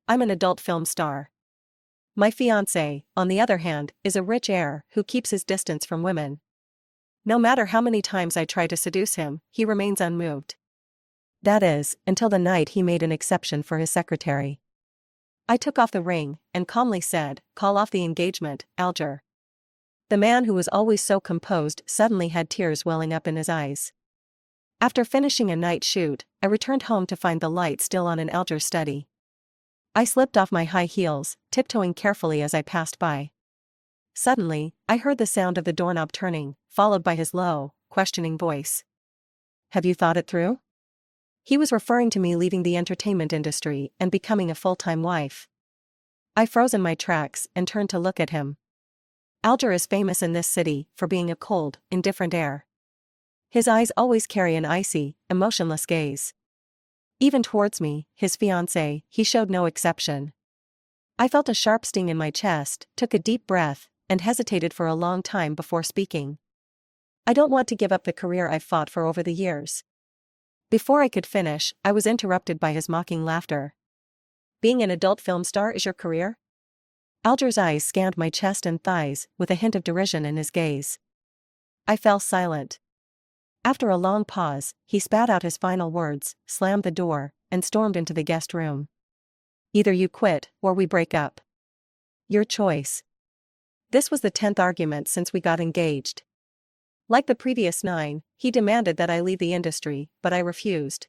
I'm an adult film star. My fiancé, on the other hand, is a rich heir who keeps his distance from women. No matter how many times I try to seduce him, he remains unmoved. That is, until the night he made an exception for his secretary. I took off the ring and calmly said, "Call off the engagement, Alger." The man who was always so composed suddenly had tears welling up in his eyes. After finishing a night shoot, I returned home to find the light still on in Alger's study. I slipped off my high heels, tiptoeing carefully as I passed by. Suddenly, I heard the sound of the doorknob turning, followed by his low, questioning voice. "Have you thought it through?" He was referring to me leaving the entertainment industry and becoming a full-time wife. I froze in my tracks and turned to look at him. Alger is famous in this city for being a cold, indifferent heir. His eyes always carry an icy, emotionless gaze. Even towards me, his fiancée, he showed no exception. I felt a sharp sting in my chest, took a deep breath, and hesitated for a long time before speaking. "I don't want to give up the career I've fought for over the years." Before I could finish, I was interrupted by his mocking laughter. "Being an adult film star is your career?" Alger's eyes scanned my chest and thighs, with a hint of derision in his gaze. I fell silent. After a long pause, he spat out his final words, slammed the door, and stormed into the guest room. "Either you quit, or we break up. Your choice." This was the 10th argument since we got engaged. Like the previous 9, he demanded that I leave the industry, but I refused.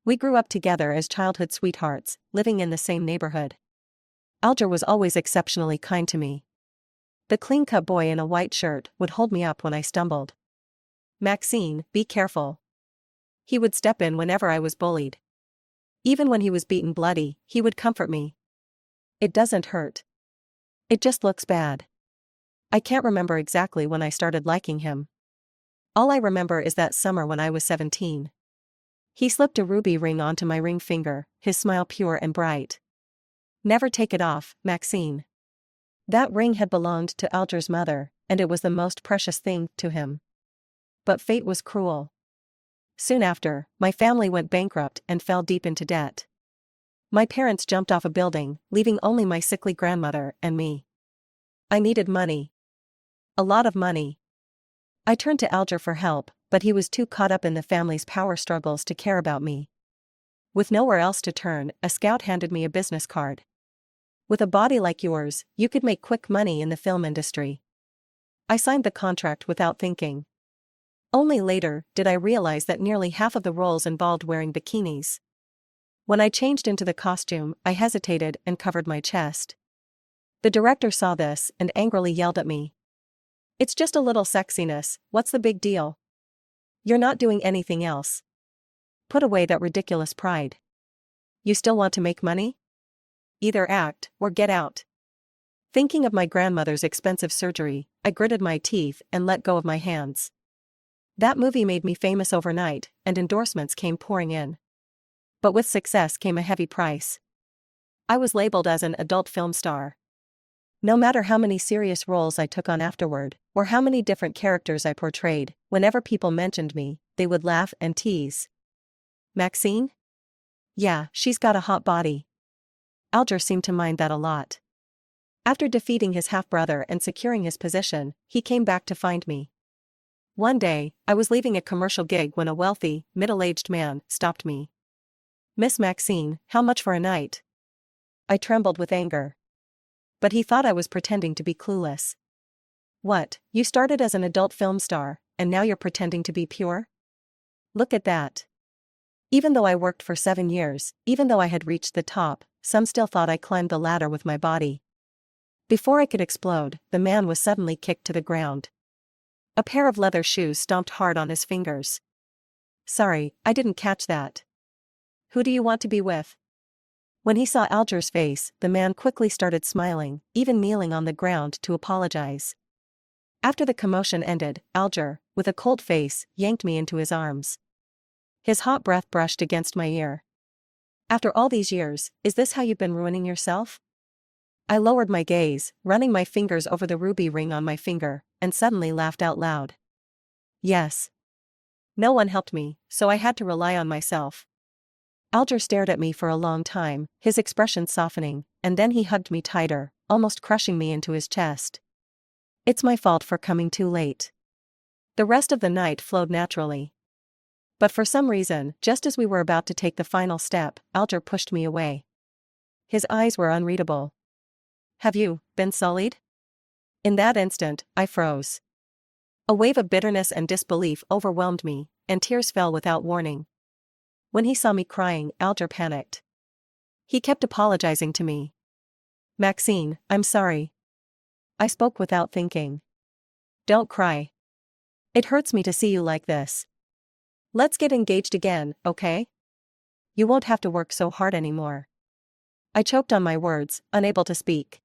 We grew up together as childhood sweethearts, living in the same neighborhood. Alger was always exceptionally kind to me. The clean-cut boy in a white shirt would hold me up when I stumbled. "Maxine, be careful." He would step in whenever I was bullied. Even when he was beaten bloody, he would comfort me. "It doesn't hurt. It just looks bad." I can't remember exactly when I started liking him. All I remember is that summer when I was 17. He slipped a ruby ring onto my ring finger, his smile pure and bright. "Never take it off, Maxine." That ring had belonged to Alger's mother, and it was the most precious thing to him. But fate was cruel. Soon after, my family went bankrupt and fell deep into debt. My parents jumped off a building, leaving only my sickly grandmother and me. I needed money. A lot of money. I turned to Alger for help, but he was too caught up in the family's power struggles to care about me. With nowhere else to turn, a scout handed me a business card. "With a body like yours, you could make quick money in the film industry." I signed the contract without thinking. Only later did I realize that nearly half of the roles involved wearing bikinis. When I changed into the costume, I hesitated and covered my chest. The director saw this and angrily yelled at me. "It's just a little sexiness, what's the big deal? You're not doing anything else. Put away that ridiculous pride. You still want to make money? Either act, or get out." Thinking of my grandmother's expensive surgery, I gritted my teeth and let go of my hands. That movie made me famous overnight, and endorsements came pouring in. But with success came a heavy price. I was labeled as an adult film star. No matter how many serious roles I took on afterward, or how many different characters I portrayed, whenever people mentioned me, they would laugh and tease. "Maxine? Yeah, she's got a hot body." Alger seemed to mind that a lot. After defeating his half-brother and securing his position, he came back to find me. One day, I was leaving a commercial gig when a wealthy, middle-aged man stopped me. "Miss Maxine, how much for a night?" I trembled with anger. But he thought I was pretending to be clueless. "What, you started as an adult film star, and now you're pretending to be pure? Look at that." Even though I worked for 7 years, even though I had reached the top, some still thought I climbed the ladder with my body. Before I could explode, the man was suddenly kicked to the ground. A pair of leather shoes stomped hard on his fingers. "Sorry, I didn't catch that. Who do you want to be with?" When he saw Alger's face, the man quickly started smiling, even kneeling on the ground to apologize. After the commotion ended, Alger, with a cold face, yanked me into his arms. His hot breath brushed against my ear. "After all these years, is this how you've been ruining yourself?" I lowered my gaze, running my fingers over the ruby ring on my finger, and suddenly laughed out loud. Yes. No one helped me, so I had to rely on myself. Alger stared at me for a long time, his expression softening, and then he hugged me tighter, almost crushing me into his chest. It's my fault for coming too late. The rest of the night flowed naturally. But for some reason, just as we were about to take the final step, Alger pushed me away. His eyes were unreadable. Have you been sullied? In that instant, I froze. A wave of bitterness and disbelief overwhelmed me, and tears fell without warning. When he saw me crying, Alger panicked. He kept apologizing to me. Maxine, I'm sorry. I spoke without thinking. Don't cry. It hurts me to see you like this. Let's get engaged again, okay? You won't have to work so hard anymore. I choked on my words, unable to speak.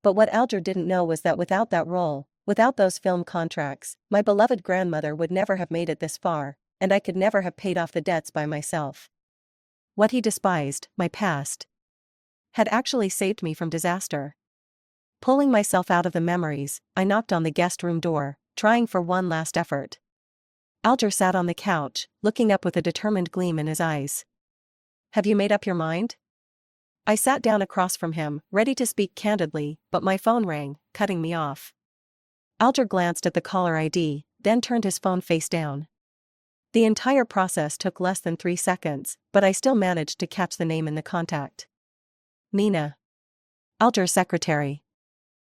But what Alger didn't know was that without that role, without those film contracts, my beloved grandmother would never have made it this far, and I could never have paid off the debts by myself. What he despised, my past, had actually saved me from disaster. Pulling myself out of the memories, I knocked on the guest room door, trying for one last effort. Alger sat on the couch, looking up with a determined gleam in his eyes. Have you made up your mind? I sat down across from him, ready to speak candidly, but my phone rang, cutting me off. Alger glanced at the caller ID, then turned his phone face down. The entire process took less than 3 seconds, but I still managed to catch the name in the contact. Nina. Alger's secretary.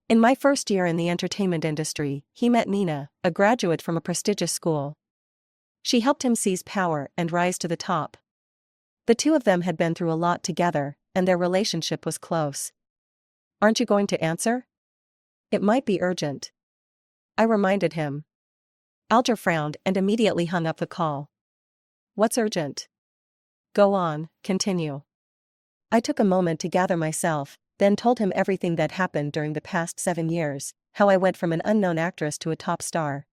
In my first year in the entertainment industry, he met Nina, a graduate from a prestigious school. She helped him seize power and rise to the top. The two of them had been through a lot together, and their relationship was close. Aren't you going to answer? It might be urgent. I reminded him. Alger frowned and immediately hung up the call. What's urgent? Go on, continue. I took a moment to gather myself, then told him everything that happened during the past 7 years, how I went from an unknown actress to a top star.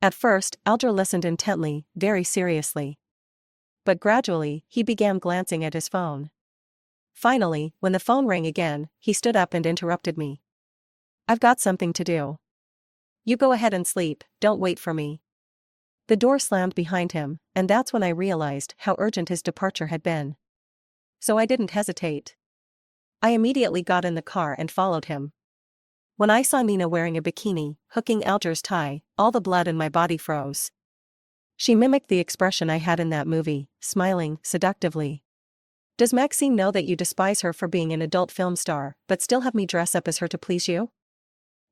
At first, Alger listened intently, very seriously. But gradually, he began glancing at his phone. Finally, when the phone rang again, he stood up and interrupted me. I've got something to do. You go ahead and sleep, don't wait for me. The door slammed behind him, and that's when I realized how urgent his departure had been. So I didn't hesitate. I immediately got in the car and followed him. When I saw Nina wearing a bikini, hooking Alger's tie, all the blood in my body froze. She mimicked the expression I had in that movie, smiling seductively. Does Maxine know that you despise her for being an adult film star, but still have me dress up as her to please you?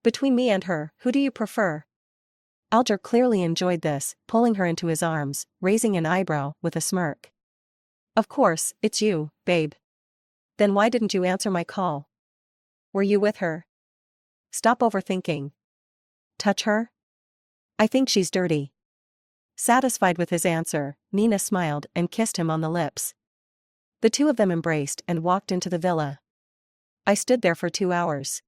Between me and her, who do you prefer? Alger clearly enjoyed this, pulling her into his arms, raising an eyebrow, with a smirk. Of course, it's you, babe. Then why didn't you answer my call? Were you with her? Stop overthinking. Touch her? I think she's dirty. Satisfied with his answer, Nina smiled and kissed him on the lips. The two of them embraced and walked into the villa. I stood there for 2 hours.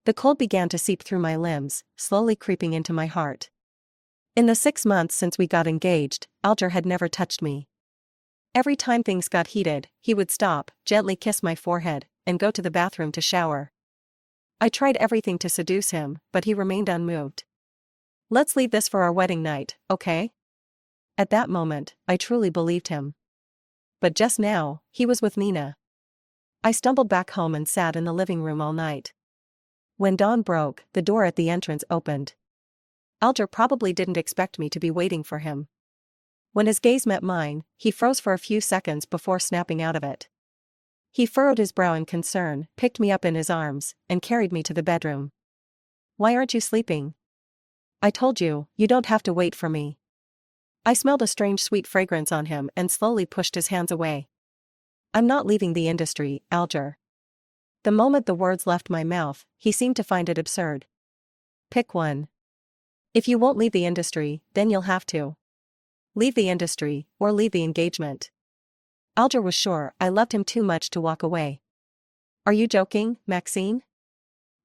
The cold began to seep through my limbs, slowly creeping into my heart. In the 6 months since we got engaged, Alger had never touched me. Every time things got heated, he would stop, gently kiss my forehead, and go to the bathroom to shower. I tried everything to seduce him, but he remained unmoved. Let's leave this for our wedding night, okay? At that moment, I truly believed him. But just now, he was with Nina. I stumbled back home and sat in the living room all night. When dawn broke, the door at the entrance opened. Alger probably didn't expect me to be waiting for him. When his gaze met mine, he froze for a few seconds before snapping out of it. He furrowed his brow in concern, picked me up in his arms, and carried me to the bedroom. Why aren't you sleeping? I told you, you don't have to wait for me. I smelled a strange sweet fragrance on him and slowly pushed his hands away. I'm not leaving the industry, Alger. The moment the words left my mouth, he seemed to find it absurd. Pick one. If you won't leave the industry, then you'll have to. Leave the industry, or leave the engagement. Alger was sure I loved him too much to walk away. Are you joking, Maxine?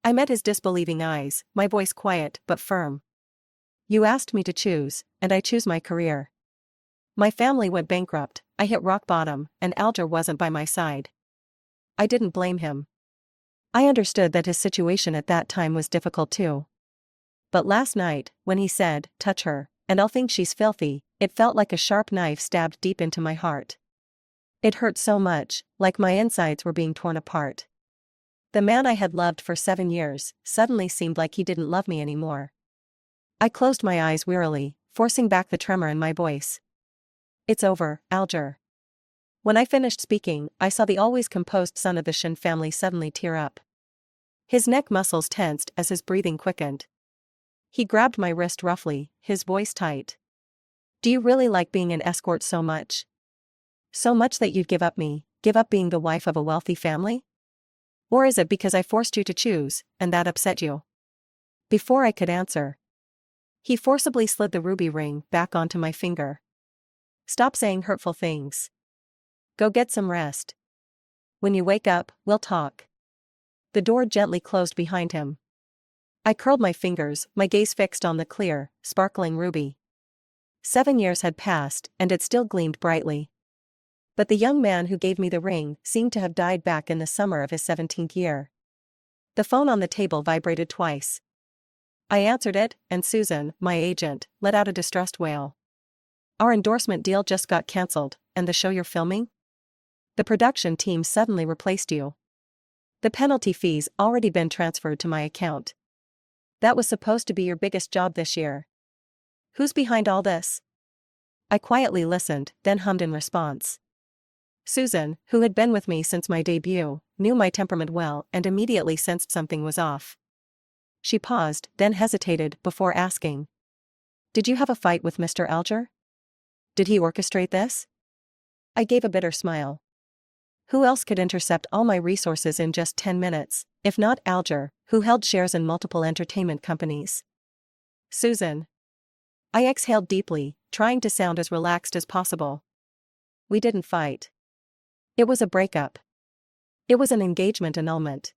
I met his disbelieving eyes, my voice quiet but firm. You asked me to choose, and I choose my career. My family went bankrupt, I hit rock bottom, and Alger wasn't by my side. I didn't blame him. I understood that his situation at that time was difficult too. But last night, when he said, touch her, and I'll think she's filthy, it felt like a sharp knife stabbed deep into my heart. It hurt so much, like my insides were being torn apart. The man I had loved for 7 years suddenly seemed like he didn't love me anymore. I closed my eyes wearily, forcing back the tremor in my voice. "It's over, Alger." When I finished speaking, I saw the always composed son of the Shin family suddenly tear up. His neck muscles tensed as his breathing quickened. He grabbed my wrist roughly, his voice tight. "Do you really like being an escort so much? So much that you'd give up being the wife of a wealthy family? Or is it because I forced you to choose, and that upset you?" Before I could answer, he forcibly slid the ruby ring back onto my finger. "Stop saying hurtful things. Go get some rest. When you wake up, we'll talk." The door gently closed behind him. I curled my fingers, my gaze fixed on the clear, sparkling ruby. 7 years had passed, and it still gleamed brightly. But the young man who gave me the ring seemed to have died back in the summer of his 17th year. The phone on the table vibrated twice. I answered it, and Susan, my agent, let out a distressed wail. "Our endorsement deal just got cancelled, and the show you're filming? The production team suddenly replaced you. The penalty fee's already been transferred to my account. That was supposed to be your biggest job this year. Who's behind all this?" I quietly listened, then hummed in response. Susan, who had been with me since my debut, knew my temperament well and immediately sensed something was off. She paused, then hesitated before asking, "Did you have a fight with Mr. Alger? Did he orchestrate this?" I gave a bitter smile. Who else could intercept all my resources in just 10 minutes, if not Alger, who held shares in multiple entertainment companies? "Susan." I exhaled deeply, trying to sound as relaxed as possible. "We didn't fight. It was a breakup. It was an engagement annulment."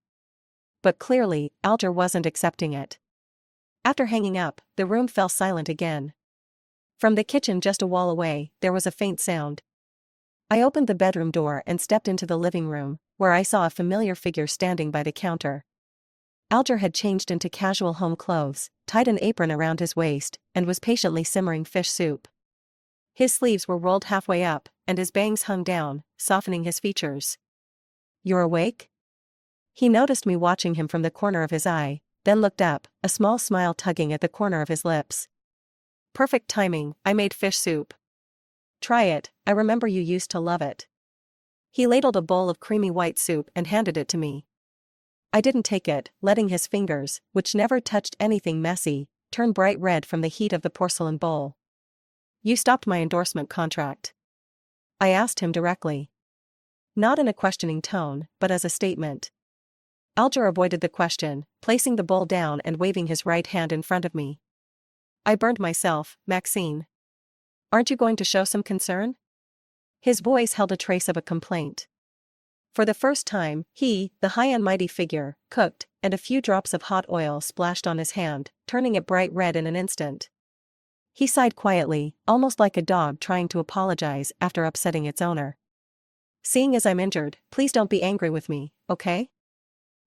But clearly, Alger wasn't accepting it. After hanging up, the room fell silent again. From the kitchen just a wall away, there was a faint sound. I opened the bedroom door and stepped into the living room, where I saw a familiar figure standing by the counter. Alger had changed into casual home clothes, tied an apron around his waist, and was patiently simmering fish soup. His sleeves were rolled halfway up, and his bangs hung down, softening his features. "You're awake?" He noticed me watching him from the corner of his eye, then looked up, a small smile tugging at the corner of his lips. "Perfect timing, I made fish soup. Try it, I remember you used to love it." He ladled a bowl of creamy white soup and handed it to me. I didn't take it, letting his fingers, which never touched anything messy, turn bright red from the heat of the porcelain bowl. "You stopped my endorsement contract?" I asked him directly. Not in a questioning tone, but as a statement. Alger avoided the question, placing the bowl down and waving his right hand in front of me. "I burned myself, Maxine. Aren't you going to show some concern?" His voice held a trace of a complaint. For the first time, he, the high and mighty figure, cooked, and a few drops of hot oil splashed on his hand, turning it bright red in an instant. He sighed quietly, almost like a dog trying to apologize after upsetting its owner. "Seeing as I'm injured, please don't be angry with me, okay?"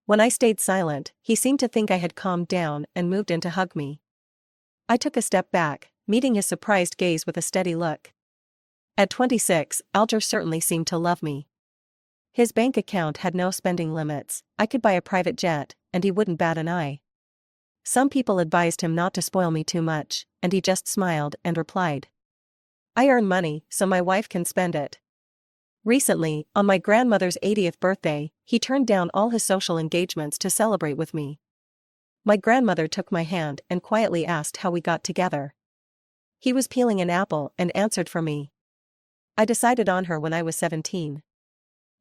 When I stayed silent, he seemed to think I had calmed down and moved in to hug me. I took a step back, meeting his surprised gaze with a steady look. At 26, Alger certainly seemed to love me. His bank account had no spending limits, I could buy a private jet, and he wouldn't bat an eye. Some people advised him not to spoil me too much, and he just smiled and replied, "I earn money, so my wife can spend it." Recently, on my grandmother's 80th birthday, he turned down all his social engagements to celebrate with me. My grandmother took my hand and quietly asked how we got together. He was peeling an apple and answered for me. "I decided on her when I was 17.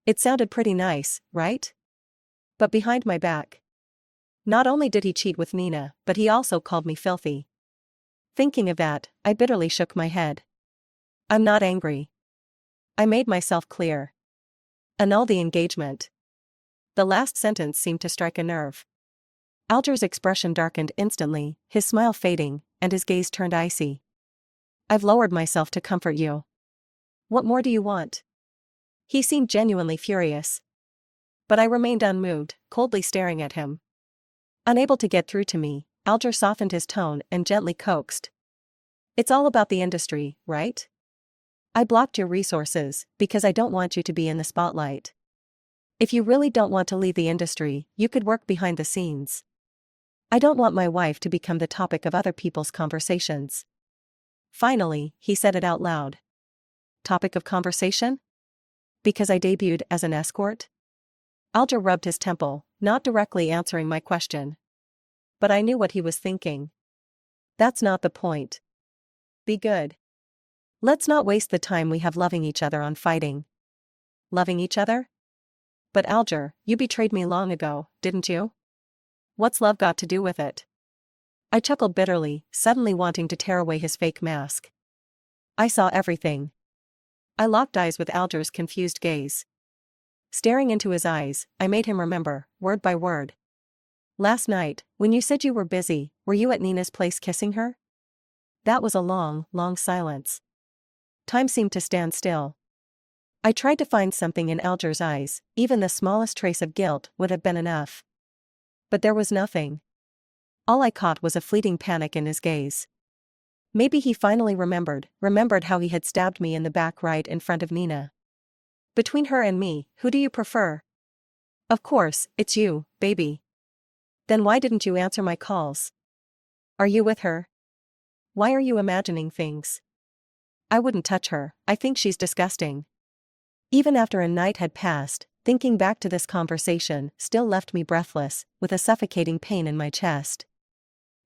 It sounded pretty nice, right? But behind my back. Not only did he cheat with Nina, but he also called me filthy." Thinking of that, I bitterly shook my head. "I'm not angry. I made myself clear. Annul the engagement." The last sentence seemed to strike a nerve. Alger's expression darkened instantly, his smile fading, and his gaze turned icy. "I've lowered myself to comfort you. What more do you want?" He seemed genuinely furious. But I remained unmoved, coldly staring at him. Unable to get through to me, Alger softened his tone and gently coaxed. "It's all about the industry, right? I blocked your resources because I don't want you to be in the spotlight. If you really don't want to leave the industry, you could work behind the scenes. I don't want my wife to become the topic of other people's conversations. Finally, he said it out loud. Topic of conversation? Because I debuted as an escort? Alger rubbed his temple, not directly answering my question. But I knew what he was thinking. That's not the point. Be good. Let's not waste the time we have loving each other on fighting. Loving each other? But Alger, you betrayed me long ago, didn't you? What's love got to do with it? I chuckled bitterly, suddenly wanting to tear away his fake mask. I saw everything. I locked eyes with Alger's confused gaze. Staring into his eyes, I made him remember, word by word. Last night, when you said you were busy, were you at Nina's place kissing her? That was a long, long silence. Time seemed to stand still. I tried to find something in Alger's eyes, even the smallest trace of guilt would have been enough. But there was nothing. All I caught was a fleeting panic in his gaze. Maybe he finally remembered how he had stabbed me in the back right in front of Nina. Between her and me, who do you prefer? Of course, it's you, baby. Then why didn't you answer my calls? Are you with her? Why are you imagining things? I wouldn't touch her, I think she's disgusting. Even after a night had passed, thinking back to this conversation still left me breathless, with a suffocating pain in my chest.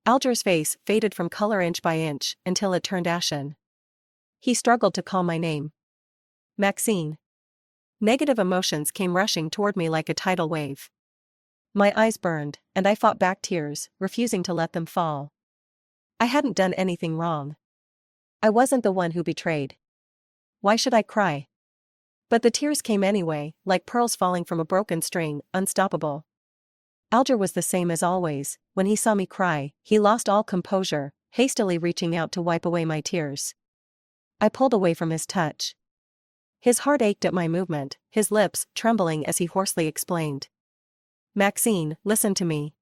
Alger's face faded from color inch by inch until it turned ashen. He struggled to call my name. Maxine. Negative emotions came rushing toward me like a tidal wave. My eyes burned, and I fought back tears, refusing to let them fall. I hadn't done anything wrong. I wasn't the one who betrayed. Why should I cry? But the tears came anyway, like pearls falling from a broken string, unstoppable. Alger was the same as always. When he saw me cry, he lost all composure, hastily reaching out to wipe away my tears. I pulled away from his touch. His heart ached at my movement, his lips trembling as he hoarsely explained. Maxine, listen to me.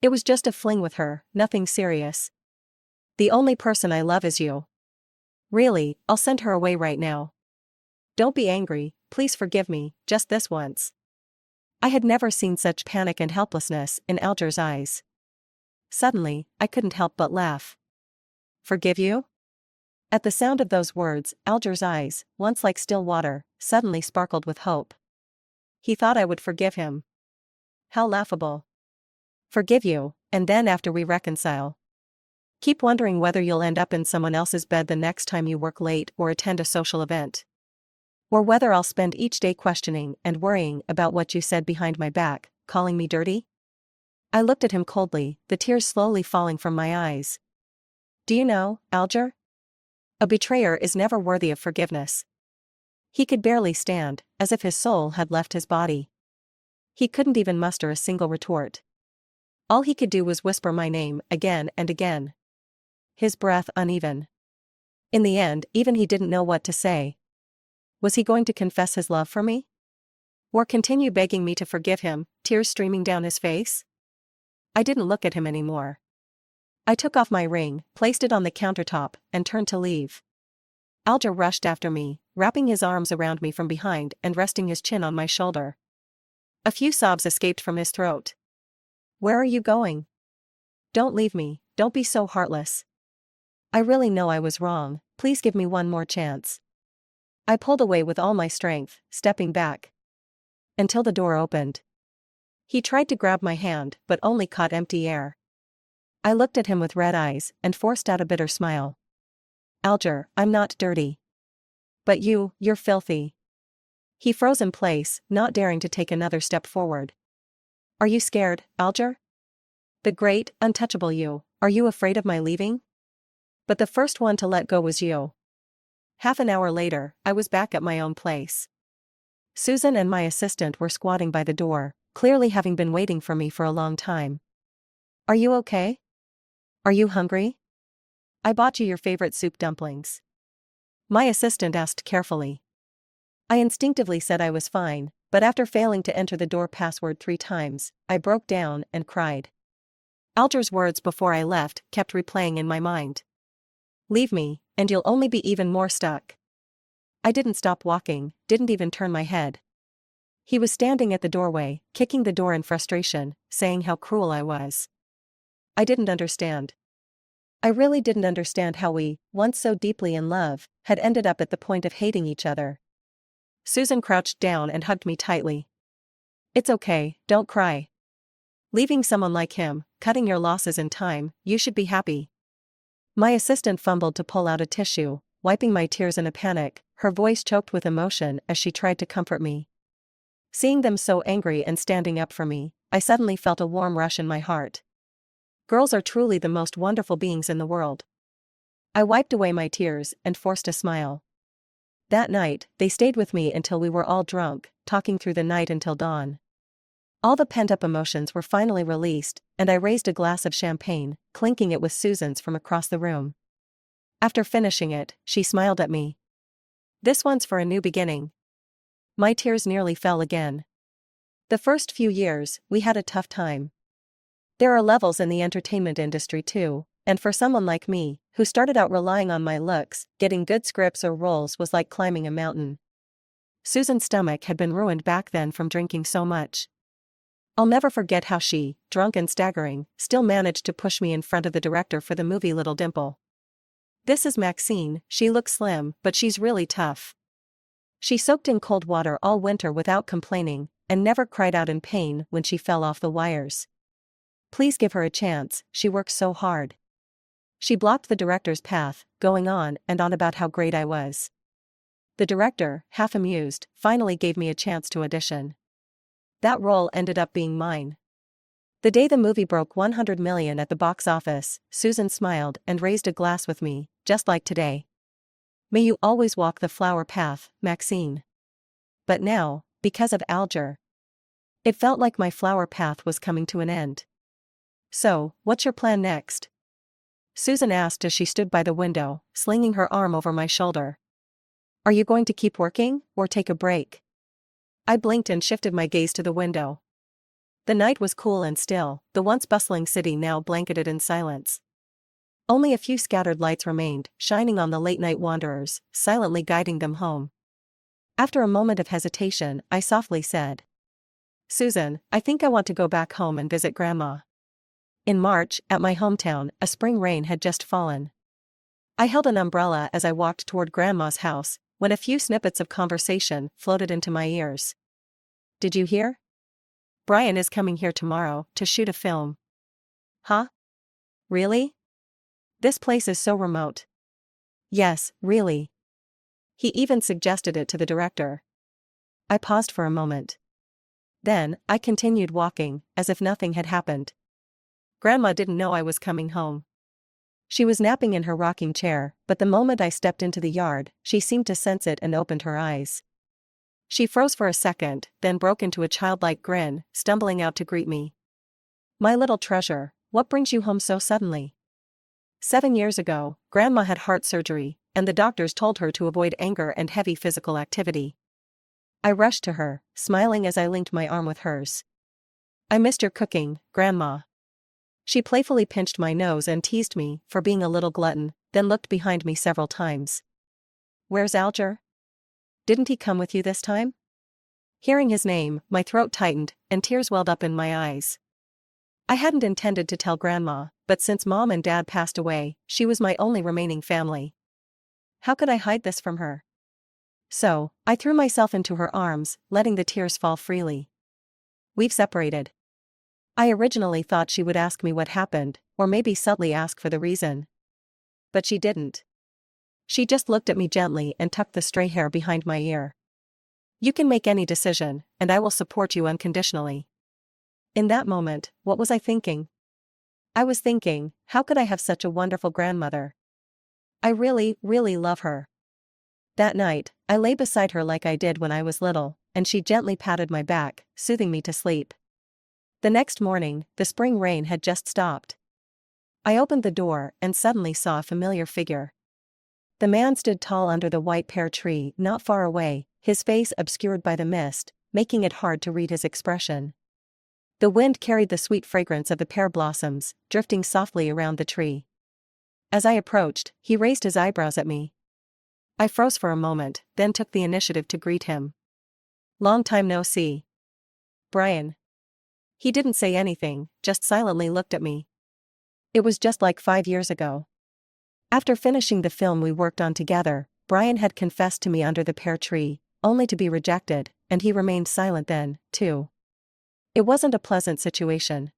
It was just a fling with her, nothing serious. The only person I love is you. Really, I'll send her away right now. Don't be angry, please forgive me, just this once. I had never seen such panic and helplessness in Alger's eyes. Suddenly, I couldn't help but laugh. Forgive you? At the sound of those words, Alger's eyes, once like still water, suddenly sparkled with hope. He thought I would forgive him. How laughable. Forgive you, and then after we reconcile. Keep wondering whether you'll end up in someone else's bed the next time you work late or attend a social event. Or whether I'll spend each day questioning and worrying about what you said behind my back, calling me dirty? I looked at him coldly, the tears slowly falling from my eyes. Do you know, Alger? A betrayer is never worthy of forgiveness. He could barely stand, as if his soul had left his body. He couldn't even muster a single retort. All he could do was whisper my name again and again. His breath uneven. In the end, even he didn't know what to say. Was he going to confess his love for me? Or continue begging me to forgive him, tears streaming down his face? I didn't look at him anymore. I took off my ring, placed it on the countertop, and turned to leave. Alger rushed after me, wrapping his arms around me from behind and resting his chin on my shoulder. A few sobs escaped from his throat. Where are you going? Don't leave me, don't be so heartless. I really know I was wrong, please give me one more chance. I pulled away with all my strength, stepping back. Until the door opened. He tried to grab my hand, but only caught empty air. I looked at him with red eyes, and forced out a bitter smile. Alger, I'm not dirty. But you're filthy. He froze in place, not daring to take another step forward. Are you scared, Alger? The great, untouchable you, are you afraid of my leaving? But the first one to let go was you. Half an hour later, I was back at my own place. Susan and my assistant were squatting by the door, clearly having been waiting for me for a long time. Are you okay? Are you hungry? I bought you your favorite soup dumplings. My assistant asked carefully. I instinctively said I was fine, but after failing to enter the door password 3 times, I broke down and cried. Alger's words before I left kept replaying in my mind. Leave me, and you'll only be even more stuck. I didn't stop walking, didn't even turn my head. He was standing at the doorway, kicking the door in frustration, saying how cruel I was. I didn't understand. I really didn't understand how we, once so deeply in love, had ended up at the point of hating each other. Susan crouched down and hugged me tightly. It's okay, don't cry. Leaving someone like him, cutting your losses in time, you should be happy. My assistant fumbled to pull out a tissue, wiping my tears in a panic, her voice choked with emotion as she tried to comfort me. Seeing them so angry and standing up for me, I suddenly felt a warm rush in my heart. Girls are truly the most wonderful beings in the world. I wiped away my tears and forced a smile. That night, they stayed with me until we were all drunk, talking through the night until dawn. All the pent-up emotions were finally released, and I raised a glass of champagne, clinking it with Susan's from across the room. After finishing it, she smiled at me. This one's for a new beginning. My tears nearly fell again. The first few years, we had a tough time. There are levels in the entertainment industry too, and for someone like me, who started out relying on my looks, getting good scripts or roles was like climbing a mountain. Susan's stomach had been ruined back then from drinking so much. I'll never forget how she, drunk and staggering, still managed to push me in front of the director for the movie Little Dimple. This is Maxine, she looks slim, but she's really tough. She soaked in cold water all winter without complaining, and never cried out in pain when she fell off the wires. Please give her a chance, she works so hard. She blocked the director's path, going on and on about how great I was. The director, half amused, finally gave me a chance to audition. That role ended up being mine. The day the movie broke 100 million at the box office, Susan smiled and raised a glass with me, just like today. May you always walk the flower path, Maxine. But now, because of Alger, it felt like my flower path was coming to an end. So, what's your plan next? Susan asked as she stood by the window, slinging her arm over my shoulder. Are you going to keep working, or take a break? I blinked and shifted my gaze to the window. The night was cool and still, the once bustling city now blanketed in silence. Only a few scattered lights remained, shining on the late-night wanderers, silently guiding them home. After a moment of hesitation, I softly said, Susan, I think I want to go back home and visit Grandma. In March, at my hometown, a spring rain had just fallen. I held an umbrella as I walked toward Grandma's house, when a few snippets of conversation floated into my ears. Did you hear? Brian is coming here tomorrow to shoot a film. Huh? Really? This place is so remote. Yes, really. He even suggested it to the director. I paused for a moment. Then, I continued walking, as if nothing had happened. Grandma didn't know I was coming home. She was napping in her rocking chair, but the moment I stepped into the yard, she seemed to sense it and opened her eyes. She froze for a second, then broke into a childlike grin, stumbling out to greet me. My little treasure, what brings you home so suddenly? 7 years ago, Grandma had heart surgery, and the doctors told her to avoid anger and heavy physical activity. I rushed to her, smiling as I linked my arm with hers. I missed your cooking, Grandma. She playfully pinched my nose and teased me for being a little glutton, then looked behind me several times. Where's Alger? Didn't he come with you this time? Hearing his name, my throat tightened, and tears welled up in my eyes. I hadn't intended to tell Grandma, but since Mom and Dad passed away, she was my only remaining family. How could I hide this from her? So, I threw myself into her arms, letting the tears fall freely. We've separated. I originally thought she would ask me what happened, or maybe subtly ask for the reason. But she didn't. She just looked at me gently and tucked the stray hair behind my ear. You can make any decision, and I will support you unconditionally. In that moment, what was I thinking? I was thinking, how could I have such a wonderful grandmother? I really, really love her. That night, I lay beside her like I did when I was little, and she gently patted my back, soothing me to sleep. The next morning, the spring rain had just stopped. I opened the door and suddenly saw a familiar figure. The man stood tall under the white pear tree not far away, his face obscured by the mist, making it hard to read his expression. The wind carried the sweet fragrance of the pear blossoms, drifting softly around the tree. As I approached, he raised his eyebrows at me. I froze for a moment, then took the initiative to greet him. Long time no see. Brian. He didn't say anything, just silently looked at me. It was just like 5 years ago. After finishing the film we worked on together, Brian had confessed to me under the pear tree, only to be rejected, and he remained silent then, too. It wasn't a pleasant situation.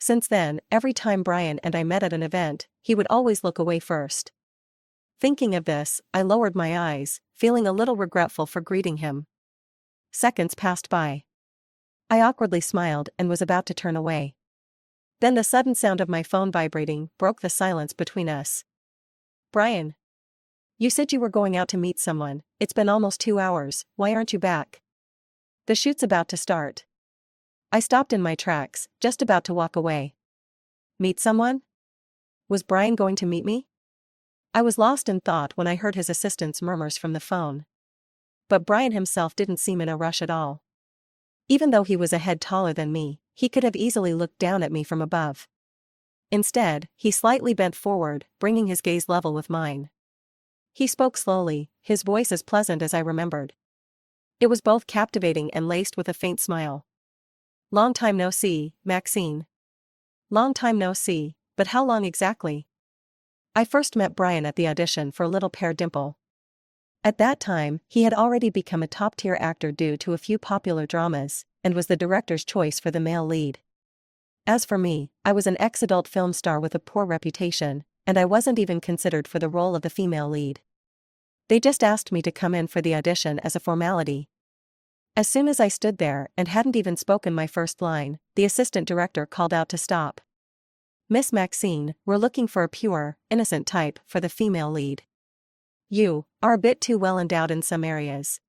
Since then, every time Brian and I met at an event, he would always look away first. Thinking of this, I lowered my eyes, feeling a little regretful for greeting him. Seconds passed by. I awkwardly smiled and was about to turn away. Then the sudden sound of my phone vibrating broke the silence between us. Brian. You said you were going out to meet someone. It's been almost 2 hours, why aren't you back? The shoot's about to start. I stopped in my tracks, just about to walk away. Meet someone? Was Brian going to meet me? I was lost in thought when I heard his assistant's murmurs from the phone. But Brian himself didn't seem in a rush at all. Even though he was a head taller than me, he could have easily looked down at me from above. Instead, he slightly bent forward, bringing his gaze level with mine. He spoke slowly, his voice as pleasant as I remembered. It was both captivating and laced with a faint smile. Long time no see, Maxine. Long time no see, but how long exactly? I first met Brian at the audition for Little Pear Dimple. At that time, he had already become a top-tier actor due to a few popular dramas, and was the director's choice for the male lead. As for me, I was an ex-adult film star with a poor reputation, and I wasn't even considered for the role of the female lead. They just asked me to come in for the audition as a formality. As soon as I stood there and hadn't even spoken my first line, the assistant director called out to stop. Miss Maxine, we're looking for a pure, innocent type for the female lead. You are a bit too well endowed in some areas.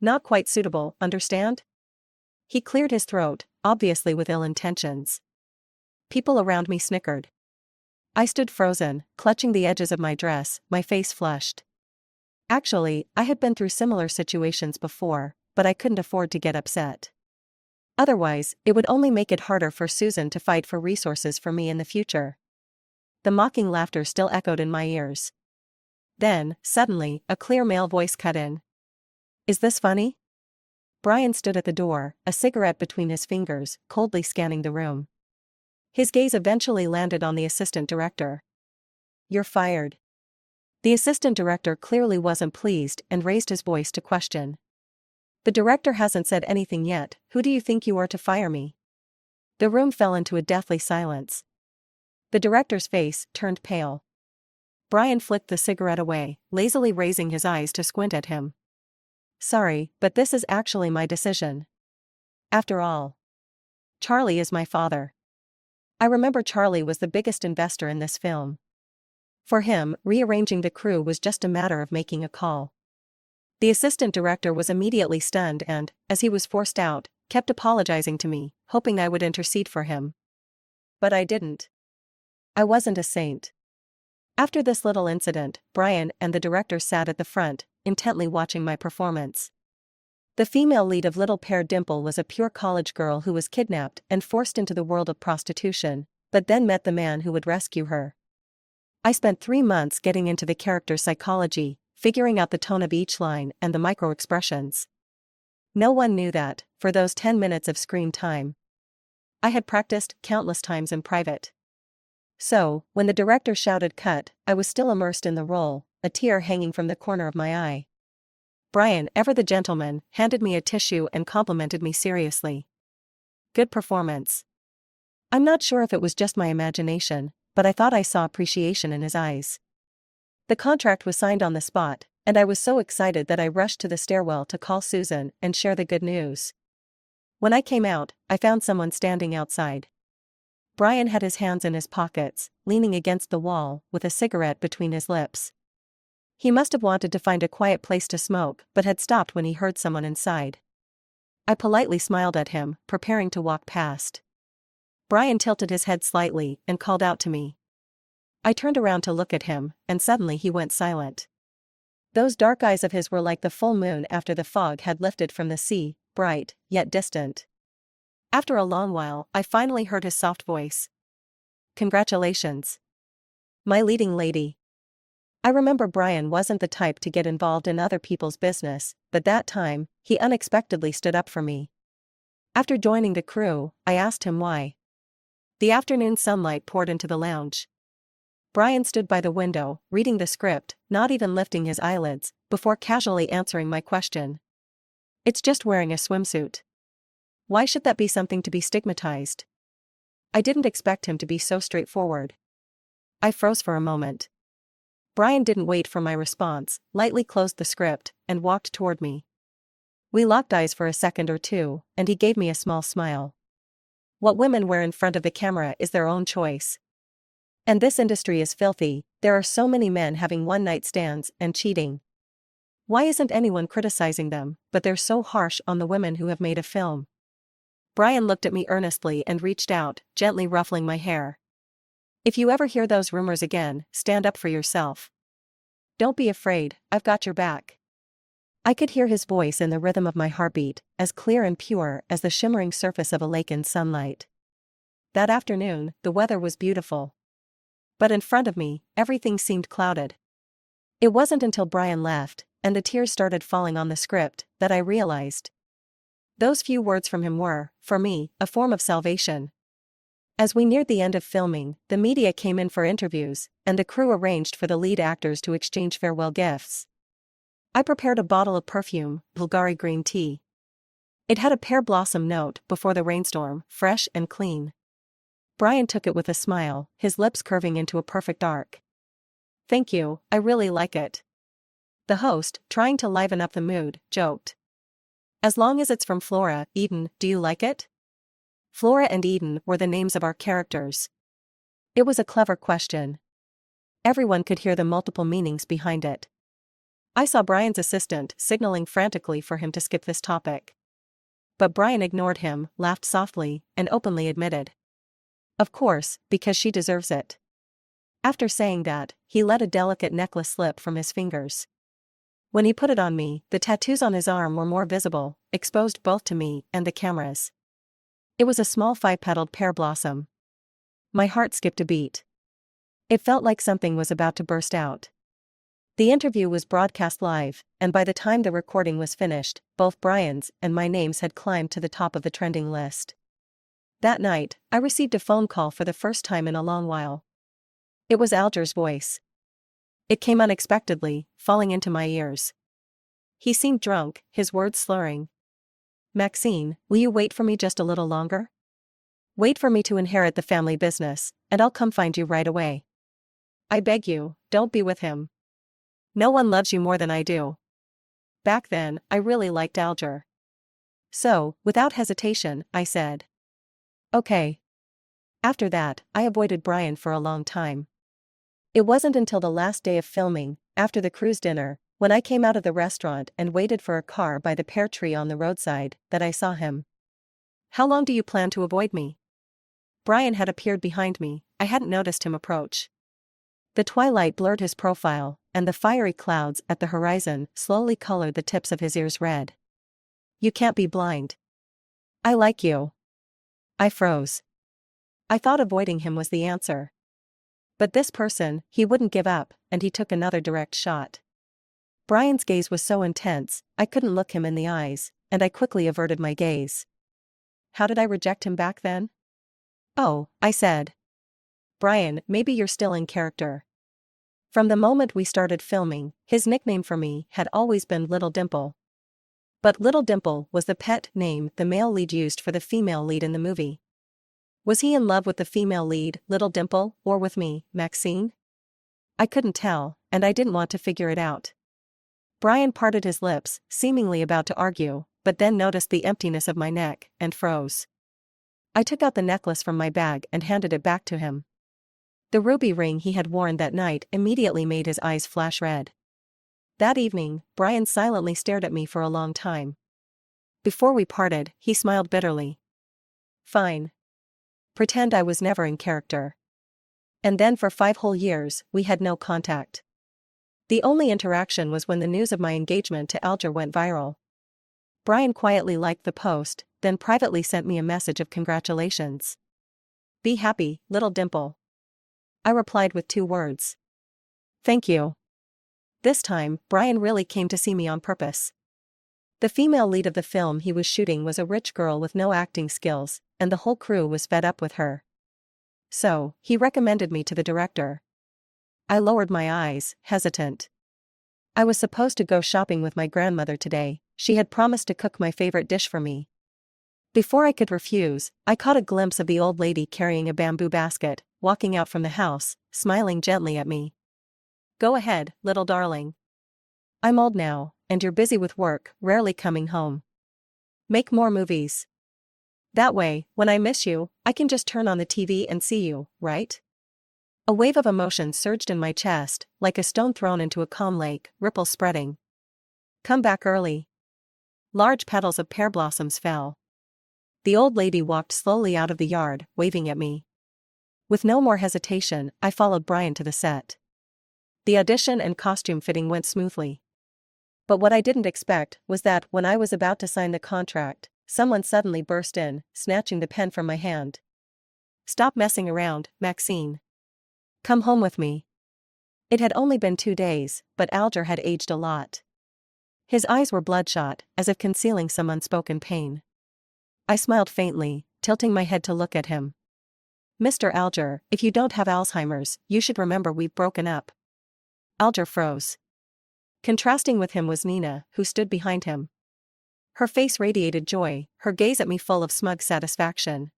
Not quite suitable, understand? He cleared his throat, obviously with ill intentions. People around me snickered. I stood frozen, clutching the edges of my dress, my face flushed. Actually, I had been through similar situations before, but I couldn't afford to get upset. Otherwise, it would only make it harder for Susan to fight for resources for me in the future. The mocking laughter still echoed in my ears. Then, suddenly, a clear male voice cut in. Is this funny? Brian stood at the door, a cigarette between his fingers, coldly scanning the room. His gaze eventually landed on the assistant director. You're fired. The assistant director clearly wasn't pleased and raised his voice to question. The director hasn't said anything yet, who do you think you are to fire me? The room fell into a deathly silence. The director's face turned pale. Brian flicked the cigarette away, lazily raising his eyes to squint at him. Sorry, but this is actually my decision. After all, Charlie is my father. I remember Charlie was the biggest investor in this film. For him, rearranging the crew was just a matter of making a call. The assistant director was immediately stunned and, as he was forced out, kept apologizing to me, hoping I would intercede for him. But I didn't. I wasn't a saint. After this little incident, Brian and the director sat at the front, intently watching my performance. The female lead of Little Pear Dimple was a pure college girl who was kidnapped and forced into the world of prostitution, but then met the man who would rescue her. I spent 3 months getting into the character's psychology, figuring out the tone of each line and the micro-expressions. No one knew that, for those 10 minutes of screen time, I had practiced countless times in private. So, when the director shouted cut, I was still immersed in the role, a tear hanging from the corner of my eye. Brian, ever the gentleman, handed me a tissue and complimented me seriously. Good performance. I'm not sure if it was just my imagination, but I thought I saw appreciation in his eyes. The contract was signed on the spot, and I was so excited that I rushed to the stairwell to call Susan and share the good news. When I came out, I found someone standing outside. Brian had his hands in his pockets, leaning against the wall, with a cigarette between his lips. He must have wanted to find a quiet place to smoke, but had stopped when he heard someone inside. I politely smiled at him, preparing to walk past. Brian tilted his head slightly and called out to me. I turned around to look at him, and suddenly he went silent. Those dark eyes of his were like the full moon after the fog had lifted from the sea, bright, yet distant. After a long while, I finally heard his soft voice. Congratulations. My leading lady. I remember Brian wasn't the type to get involved in other people's business, but that time, he unexpectedly stood up for me. After joining the crew, I asked him why. The afternoon sunlight poured into the lounge. Brian stood by the window, reading the script, not even lifting his eyelids, before casually answering my question. It's just wearing a swimsuit. Why should that be something to be stigmatized? I didn't expect him to be so straightforward. I froze for a moment. Brian didn't wait for my response, lightly closed the script, and walked toward me. We locked eyes for a second or two, and he gave me a small smile. What women wear in front of the camera is their own choice. And this industry is filthy, there are so many men having one-night stands and cheating. Why isn't anyone criticizing them, but they're so harsh on the women who have made a film? Brian looked at me earnestly and reached out, gently ruffling my hair. If you ever hear those rumors again, stand up for yourself. Don't be afraid, I've got your back. I could hear his voice in the rhythm of my heartbeat, as clear and pure as the shimmering surface of a lake in sunlight. That afternoon, the weather was beautiful. But in front of me, everything seemed clouded. It wasn't until Brian left, and the tears started falling on the script, that I realized. Those few words from him were, for me, a form of salvation. As we neared the end of filming, the media came in for interviews, and the crew arranged for the lead actors to exchange farewell gifts. I prepared a bottle of perfume, Bulgari green tea. It had a pear blossom note before the rainstorm, fresh and clean. Brian took it with a smile, his lips curving into a perfect arc. Thank you, I really like it. The host, trying to liven up the mood, joked. As long as it's from Flora, Eden, do you like it? Flora and Eden were the names of our characters. It was a clever question. Everyone could hear the multiple meanings behind it. I saw Brian's assistant signaling frantically for him to skip this topic. But Brian ignored him, laughed softly, and openly admitted. Of course, because she deserves it. After saying that, he let a delicate necklace slip from his fingers. When he put it on me, the tattoos on his arm were more visible, exposed both to me and the cameras. It was a small 5-petaled pear blossom. My heart skipped a beat. It felt like something was about to burst out. The interview was broadcast live, and by the time the recording was finished, both Brian's and my names had climbed to the top of the trending list. That night, I received a phone call for the first time in a long while. It was Alger's voice. It came unexpectedly, falling into my ears. He seemed drunk, his words slurring. Maxine, will you wait for me just a little longer? Wait for me to inherit the family business, and I'll come find you right away. I beg you, don't be with him. No one loves you more than I do. Back then, I really liked Alger. So, without hesitation, I said. Okay. After that, I avoided Brian for a long time. It wasn't until the last day of filming, after the crew's dinner, when I came out of the restaurant and waited for a car by the pear tree on the roadside, that I saw him. How long do you plan to avoid me? Brian had appeared behind me, I hadn't noticed him approach. The twilight blurred his profile, and the fiery clouds at the horizon slowly colored the tips of his ears red. You can't be blind. I like you. I froze. I thought avoiding him was the answer. But this person, he wouldn't give up, and he took another direct shot. Brian's gaze was so intense, I couldn't look him in the eyes, and I quickly averted my gaze. How did I reject him back then? Oh, I said. Brian, maybe you're still in character. From the moment we started filming, his nickname for me had always been Little Dimple. But Little Dimple was the pet name the male lead used for the female lead in the movie. Was he in love with the female lead, Little Dimple, or with me, Maxine? I couldn't tell, and I didn't want to figure it out. Brian parted his lips, seemingly about to argue, but then noticed the emptiness of my neck, and froze. I took out the necklace from my bag and handed it back to him. The ruby ring he had worn that night immediately made his eyes flash red. That evening, Brian silently stared at me for a long time. Before we parted, he smiled bitterly. Fine. Pretend I was never in character. And then for 5 whole years, we had no contact. The only interaction was when the news of my engagement to Alger went viral. Brian quietly liked the post, then privately sent me a message of congratulations. Be happy, Little Dimple. I replied with 2 words. Thank you. This time, Brian really came to see me on purpose. The female lead of the film he was shooting was a rich girl with no acting skills, and the whole crew was fed up with her. So, he recommended me to the director. I lowered my eyes, hesitant. I was supposed to go shopping with my grandmother today. She had promised to cook my favorite dish for me. Before I could refuse, I caught a glimpse of the old lady carrying a bamboo basket, walking out from the house, smiling gently at me. Go ahead, little darling. I'm old now, and you're busy with work, rarely coming home. Make more movies. That way, when I miss you, I can just turn on the TV and see you, right? A wave of emotion surged in my chest, like a stone thrown into a calm lake, ripples spreading. Come back early. Large petals of pear blossoms fell. The old lady walked slowly out of the yard, waving at me. With no more hesitation, I followed Brian to the set. The audition and costume fitting went smoothly. But what I didn't expect was that, when I was about to sign the contract, someone suddenly burst in, snatching the pen from my hand. Stop messing around, Maxine. Come home with me. It had only been 2 days, but Alger had aged a lot. His eyes were bloodshot, as if concealing some unspoken pain. I smiled faintly, tilting my head to look at him. Mr. Alger, if you don't have Alzheimer's, you should remember we've broken up. Alger froze. Contrasting with him was Nina, who stood behind him. Her face radiated joy, her gaze at me full of smug satisfaction.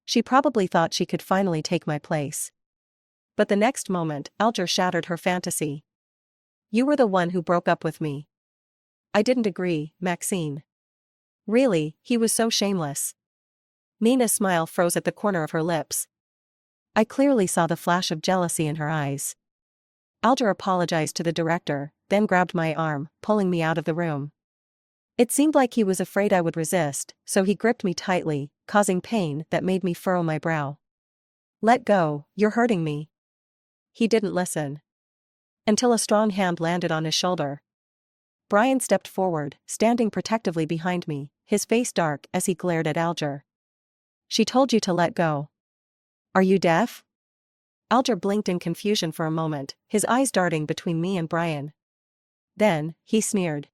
She probably thought she could finally take my place. But the next moment, Alger shattered her fantasy. You were the one who broke up with me. I didn't agree, Maxine. Really, he was so shameless. Nina's smile froze at the corner of her lips. I clearly saw the flash of jealousy in her eyes. Alger apologized to the director, then grabbed my arm, pulling me out of the room. It seemed like he was afraid I would resist, so he gripped me tightly, causing pain that made me furrow my brow. Let go, you're hurting me. He didn't listen. Until a strong hand landed on his shoulder. Brian stepped forward, standing protectively behind me, his face dark as he glared at Alger. She told you to let go. Are you deaf? Alger blinked in confusion for a moment, his eyes darting between me and Brian. Then, he sneered.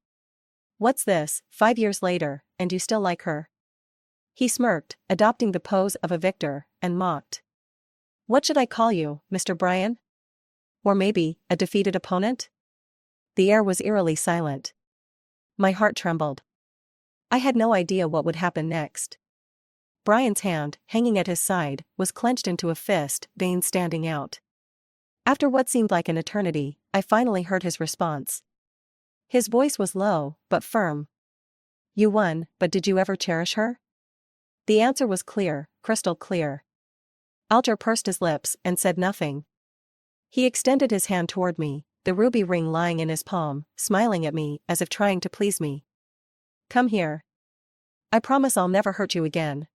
What's this, 5 years later, and you still like her? He smirked, adopting the pose of a victor, and mocked. What should I call you, Mr. Brian? Or maybe, a defeated opponent? The air was eerily silent. My heart trembled. I had no idea what would happen next. Brian's hand, hanging at his side, was clenched into a fist, veins standing out. After what seemed like an eternity, I finally heard his response. His voice was low, but firm. You won, but did you ever cherish her? The answer was clear, crystal clear. Alger pursed his lips and said nothing. He extended his hand toward me, the ruby ring lying in his palm, smiling at me as if trying to please me. Come here. I promise I'll never hurt you again.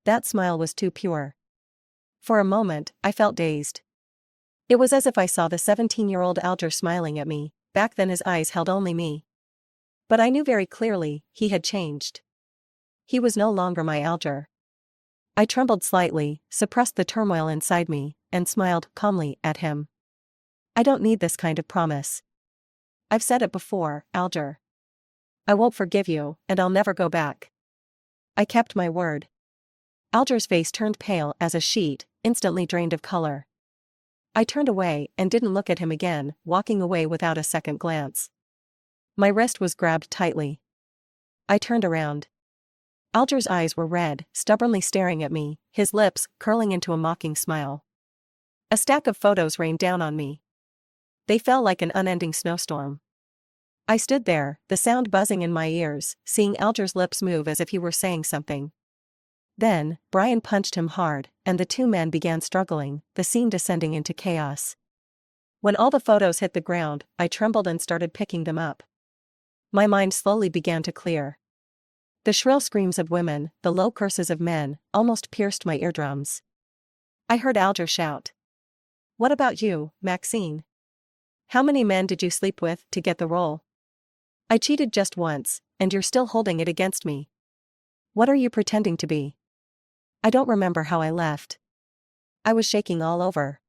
That smile was too pure. For a moment, I felt dazed. It was as if I saw the 17-year-old Alger smiling at me. Back then his eyes held only me. But I knew very clearly, he had changed. He was no longer my Alger. I trembled slightly, suppressed the turmoil inside me, and smiled calmly at him. I don't need this kind of promise. I've said it before, Alger. I won't forgive you, and I'll never go back. I kept my word. Alger's face turned pale as a sheet, instantly drained of color. I turned away and didn't look at him again, walking away without a second glance. My wrist was grabbed tightly. I turned around. Alger's eyes were red, stubbornly staring at me, his lips curling into a mocking smile. A stack of photos rained down on me. They fell like an unending snowstorm. I stood there, the sound buzzing in my ears, seeing Alger's lips move as if he were saying something. Then, Brian punched him hard, and the two men began struggling, the scene descending into chaos. When all the photos hit the ground, I trembled and started picking them up. My mind slowly began to clear. The shrill screams of women, the low curses of men, almost pierced my eardrums. I heard Alger shout. What about you, Maxine? How many men did you sleep with to get the role? I cheated just once, and you're still holding it against me. What are you pretending to be? I don't remember how I left. I was shaking all over.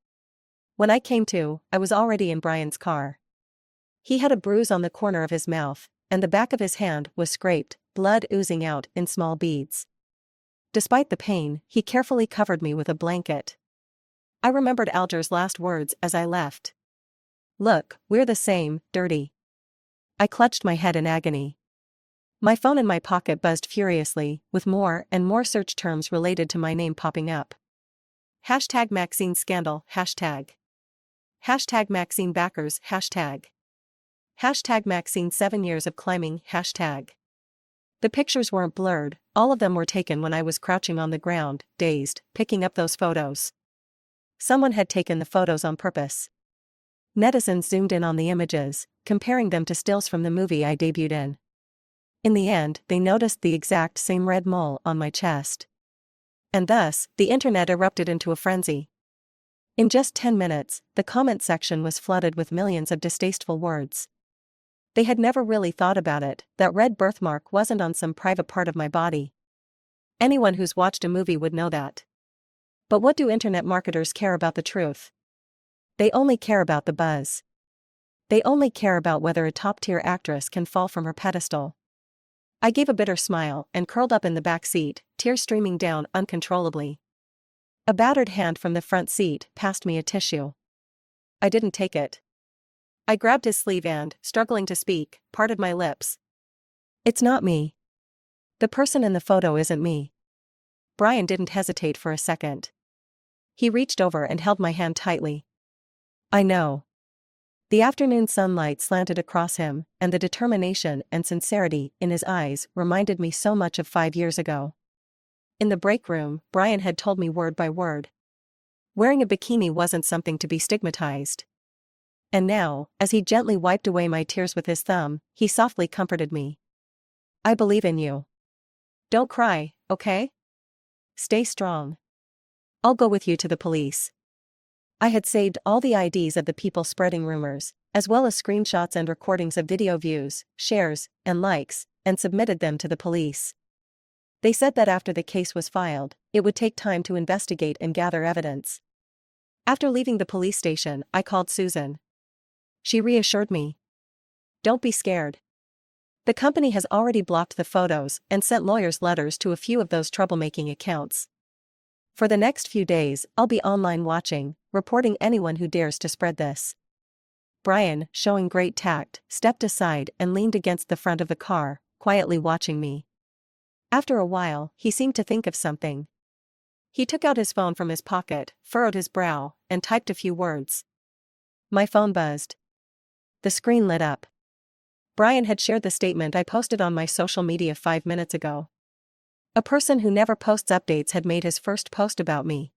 When I came to, I was already in Brian's car. He had a bruise on the corner of his mouth, and the back of his hand was scraped, blood oozing out in small beads. Despite the pain, he carefully covered me with a blanket. I remembered Alger's last words as I left. "Look, we're the same, dirty." I clutched my head in agony. My phone in my pocket buzzed furiously, with more and more search terms related to my name popping up. Hashtag Maxine scandal, hashtag. Hashtag Maxine backers, hashtag. Hashtag Maxine 7 years of climbing, hashtag. The pictures weren't blurred, all of them were taken when I was crouching on the ground, dazed, picking up those photos. Someone had taken the photos on purpose. Netizens zoomed in on the images, comparing them to stills from the movie I debuted in. In the end, they noticed the exact same red mole on my chest. And thus, the internet erupted into a frenzy. In just 10 minutes, the comment section was flooded with millions of distasteful words. They had never really thought about it, that red birthmark wasn't on some private part of my body. Anyone who's watched a movie would know that. But what do internet marketers care about the truth? They only care about the buzz. They only care about whether a top-tier actress can fall from her pedestal. I gave a bitter smile and curled up in the back seat, tears streaming down uncontrollably. A battered hand from the front seat passed me a tissue. I didn't take it. I grabbed his sleeve and, struggling to speak, parted my lips. "It's not me. The person in the photo isn't me." Brian didn't hesitate for a second. He reached over and held my hand tightly. "I know." The afternoon sunlight slanted across him, and the determination and sincerity in his eyes reminded me so much of 5 years ago. In the break room, Brian had told me word by word. Wearing a bikini wasn't something to be stigmatized. And now, as he gently wiped away my tears with his thumb, he softly comforted me. "I believe in you. Don't cry, okay? Stay strong. I'll go with you to the police." I had saved all the IDs of the people spreading rumors, as well as screenshots and recordings of video views, shares, and likes, and submitted them to the police. They said that after the case was filed, it would take time to investigate and gather evidence. After leaving the police station, I called Susan. She reassured me. "Don't be scared. The company has already blocked the photos and sent lawyers' letters to a few of those troublemaking accounts. For the next few days, I'll be online watching, reporting anyone who dares to spread this." Brian, showing great tact, stepped aside and leaned against the front of the car, quietly watching me. After a while, he seemed to think of something. He took out his phone from his pocket, furrowed his brow, and typed a few words. My phone buzzed. The screen lit up. Brian had shared the statement I posted on my social media 5 minutes ago. A person who never posts updates had made his first post about me.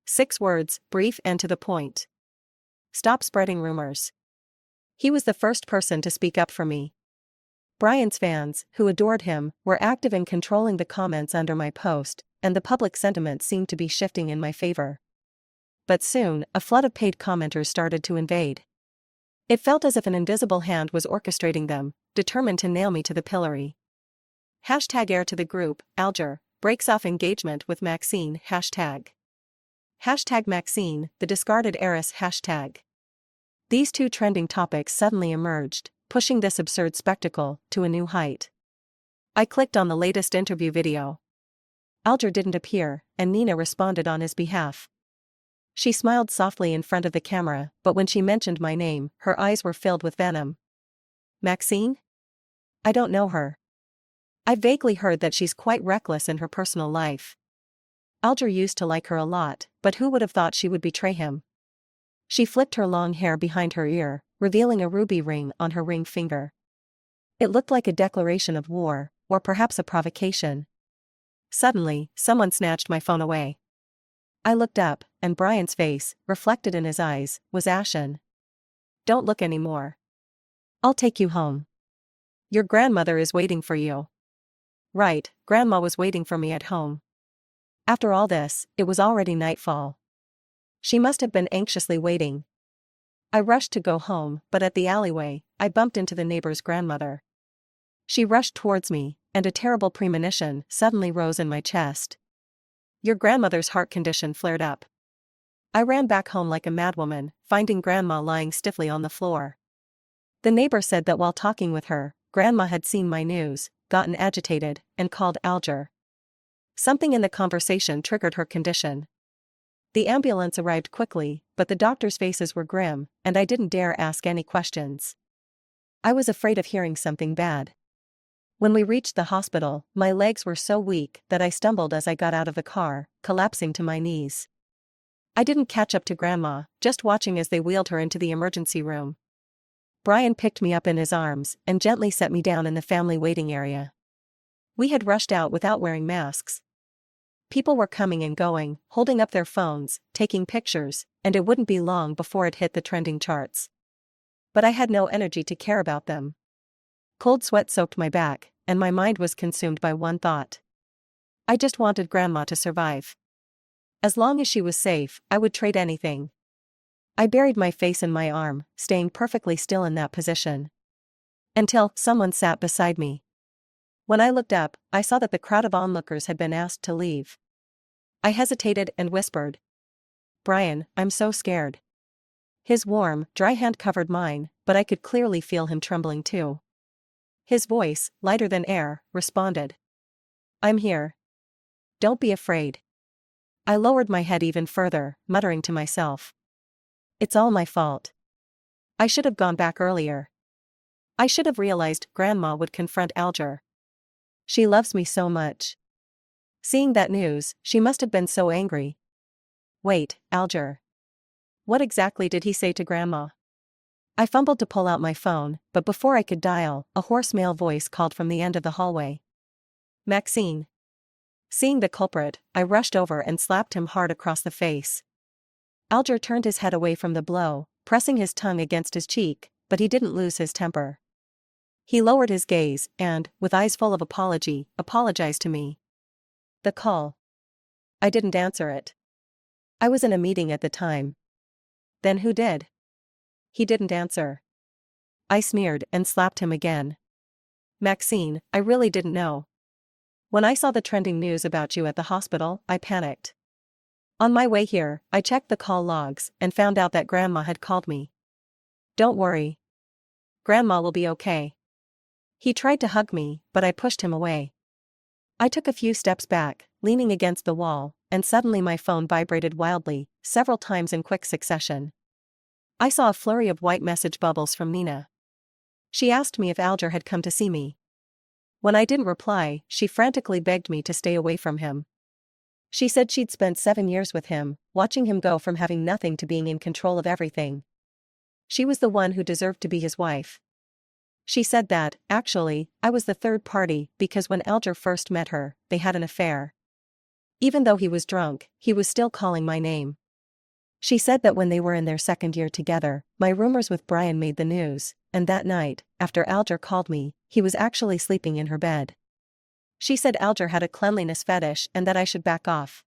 6 words, brief and to the point. "Stop spreading rumors." He was the first person to speak up for me. Brian's fans, who adored him, were active in controlling the comments under my post, and the public sentiment seemed to be shifting in my favor. But soon, a flood of paid commenters started to invade. It felt as if an invisible hand was orchestrating them, determined to nail me to the pillory. Hashtag heir to the group, Alger, breaks off engagement with Maxine, hashtag. Hashtag Maxine, the discarded heiress, hashtag. These two trending topics suddenly emerged, pushing this absurd spectacle to a new height. I clicked on the latest interview video. Alger didn't appear, and Nina responded on his behalf. She smiled softly in front of the camera, but when she mentioned my name, her eyes were filled with venom. "Maxine? I don't know her. I vaguely heard that she's quite reckless in her personal life. Alger used to like her a lot, but who would have thought she would betray him?" She flicked her long hair behind her ear, revealing a ruby ring on her ring finger. It looked like a declaration of war, or perhaps a provocation. Suddenly, someone snatched my phone away. I looked up, and Brian's face, reflected in his eyes, was ashen. "Don't look anymore. I'll take you home. Your grandmother is waiting for you." Right, Grandma was waiting for me at home. After all this, it was already nightfall. She must have been anxiously waiting. I rushed to go home, but at the alleyway, I bumped into the neighbor's grandmother. She rushed towards me, and a terrible premonition suddenly rose in my chest. Your grandmother's heart condition flared up. I ran back home like a madwoman, finding Grandma lying stiffly on the floor. The neighbor said that while talking with her, Grandma had seen my news, gotten agitated, and called Alger. Something in the conversation triggered her condition. The ambulance arrived quickly, but the doctors' faces were grim, and I didn't dare ask any questions. I was afraid of hearing something bad. When we reached the hospital, my legs were so weak that I stumbled as I got out of the car, collapsing to my knees. I didn't catch up to Grandma, just watching as they wheeled her into the emergency room. Brian picked me up in his arms and gently set me down in the family waiting area. We had rushed out without wearing masks. People were coming and going, holding up their phones, taking pictures, and it wouldn't be long before it hit the trending charts. But I had no energy to care about them. Cold sweat soaked my back, and my mind was consumed by one thought. I just wanted Grandma to survive. As long as she was safe, I would trade anything. I buried my face in my arm, staying perfectly still in that position. Until someone sat beside me. When I looked up, I saw that the crowd of onlookers had been asked to leave. I hesitated and whispered, "Brian, I'm so scared." His warm, dry hand covered mine, but I could clearly feel him trembling too. His voice, lighter than air, responded, "I'm here. Don't be afraid." I lowered my head even further, muttering to myself, "It's all my fault. I should have gone back earlier. I should have realized Grandma would confront Alger. She loves me so much." Seeing that news, she must have been so angry. Wait, Alger. What exactly did he say to Grandma? I fumbled to pull out my phone, but before I could dial, a hoarse male voice called from the end of the hallway. "Maxine." Seeing the culprit, I rushed over and slapped him hard across the face. Alger turned his head away from the blow, pressing his tongue against his cheek, but he didn't lose his temper. He lowered his gaze and, with eyes full of apology, apologized to me. The call. I didn't answer it. I was in a meeting at the time. Then who did? He didn't answer. I sneered and slapped him again. "Maxine, I really didn't know. When I saw the trending news about you at the hospital, I panicked. On my way here, I checked the call logs and found out that Grandma had called me. Don't worry. Grandma will be okay." He tried to hug me, but I pushed him away. I took a few steps back, leaning against the wall, and suddenly my phone vibrated wildly, several times in quick succession. I saw a flurry of white message bubbles from Nina. She asked me if Alger had come to see me. When I didn't reply, she frantically begged me to stay away from him. She said she'd spent 7 years with him, watching him go from having nothing to being in control of everything. She was the one who deserved to be his wife. She said that, actually, I was the third party because when Alger first met her, they had an affair. Even though he was drunk, he was still calling my name. She said that when they were in their second year together, my rumors with Brian made the news, and that night, after Alger called me, he was actually sleeping in her bed. She said Alger had a cleanliness fetish and that I should back off.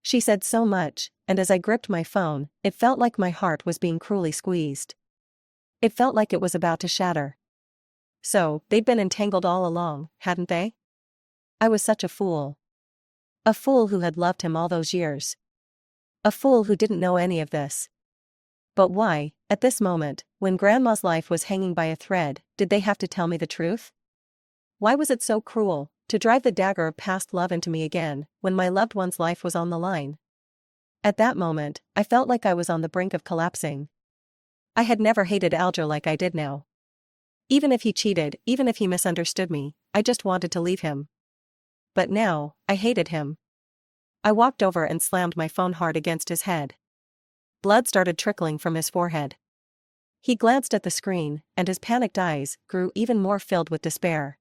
She said so much, and as I gripped my phone, it felt like my heart was being cruelly squeezed. It felt like it was about to shatter. So, they'd been entangled all along, hadn't they? I was such a fool. A fool who had loved him all those years. A fool who didn't know any of this. But why, at this moment, when Grandma's life was hanging by a thread, did they have to tell me the truth? Why was it so cruel, to drive the dagger of past love into me again, when my loved one's life was on the line? At that moment, I felt like I was on the brink of collapsing. I had never hated Alger like I did now. Even if he cheated, even if he misunderstood me, I just wanted to leave him. But now, I hated him. I walked over and slammed my phone hard against his head. Blood started trickling from his forehead. He glanced at the screen, and his panicked eyes grew even more filled with despair.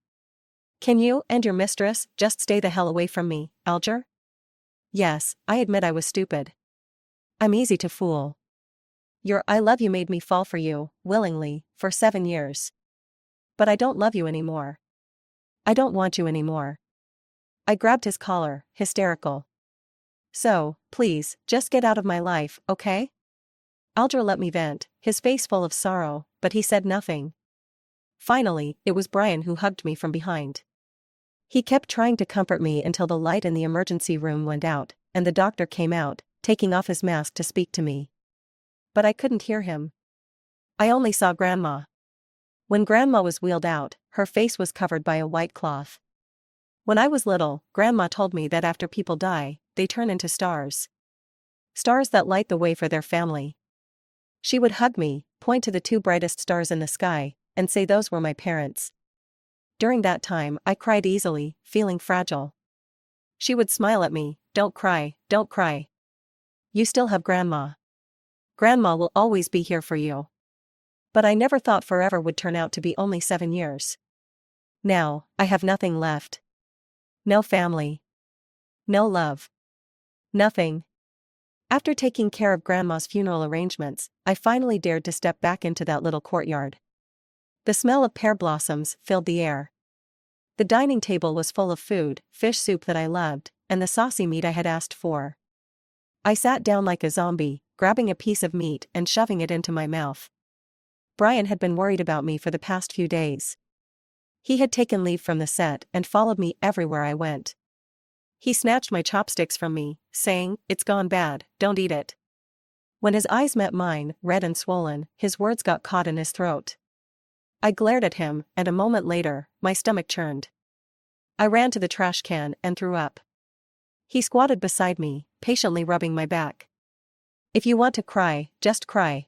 "Can you and your mistress just stay the hell away from me, Alger?" "Yes, I admit I was stupid. I'm easy to fool. Your I love you made me fall for you, willingly, for 7 years. But I don't love you anymore. I don't want you anymore." I grabbed his collar, hysterical. "So, please, just get out of my life, okay?" Alger let me vent, his face full of sorrow, but he said nothing. Finally, it was Brian who hugged me from behind. He kept trying to comfort me until the light in the emergency room went out, and the doctor came out, taking off his mask to speak to me. But I couldn't hear him. I only saw Grandma. When Grandma was wheeled out, her face was covered by a white cloth. When I was little, Grandma told me that after people die, they turn into stars. Stars that light the way for their family. She would hug me, point to the two brightest stars in the sky, and say those were my parents. During that time, I cried easily, feeling fragile. She would smile at me, "Don't cry, don't cry. You still have Grandma. Grandma will always be here for you." But I never thought forever would turn out to be only 7 years. Now, I have nothing left. No family. No love. Nothing. After taking care of Grandma's funeral arrangements, I finally dared to step back into that little courtyard. The smell of pear blossoms filled the air. The dining table was full of food, fish soup that I loved, and the saucy meat I had asked for. I sat down like a zombie, grabbing a piece of meat and shoving it into my mouth. Brian had been worried about me for the past few days. He had taken leave from the set and followed me everywhere I went. He snatched my chopsticks from me, saying, "It's gone bad, don't eat it." When his eyes met mine, red and swollen, his words got caught in his throat. I glared at him, and a moment later, my stomach churned. I ran to the trash can and threw up. He squatted beside me, patiently rubbing my back. "If you want to cry, just cry."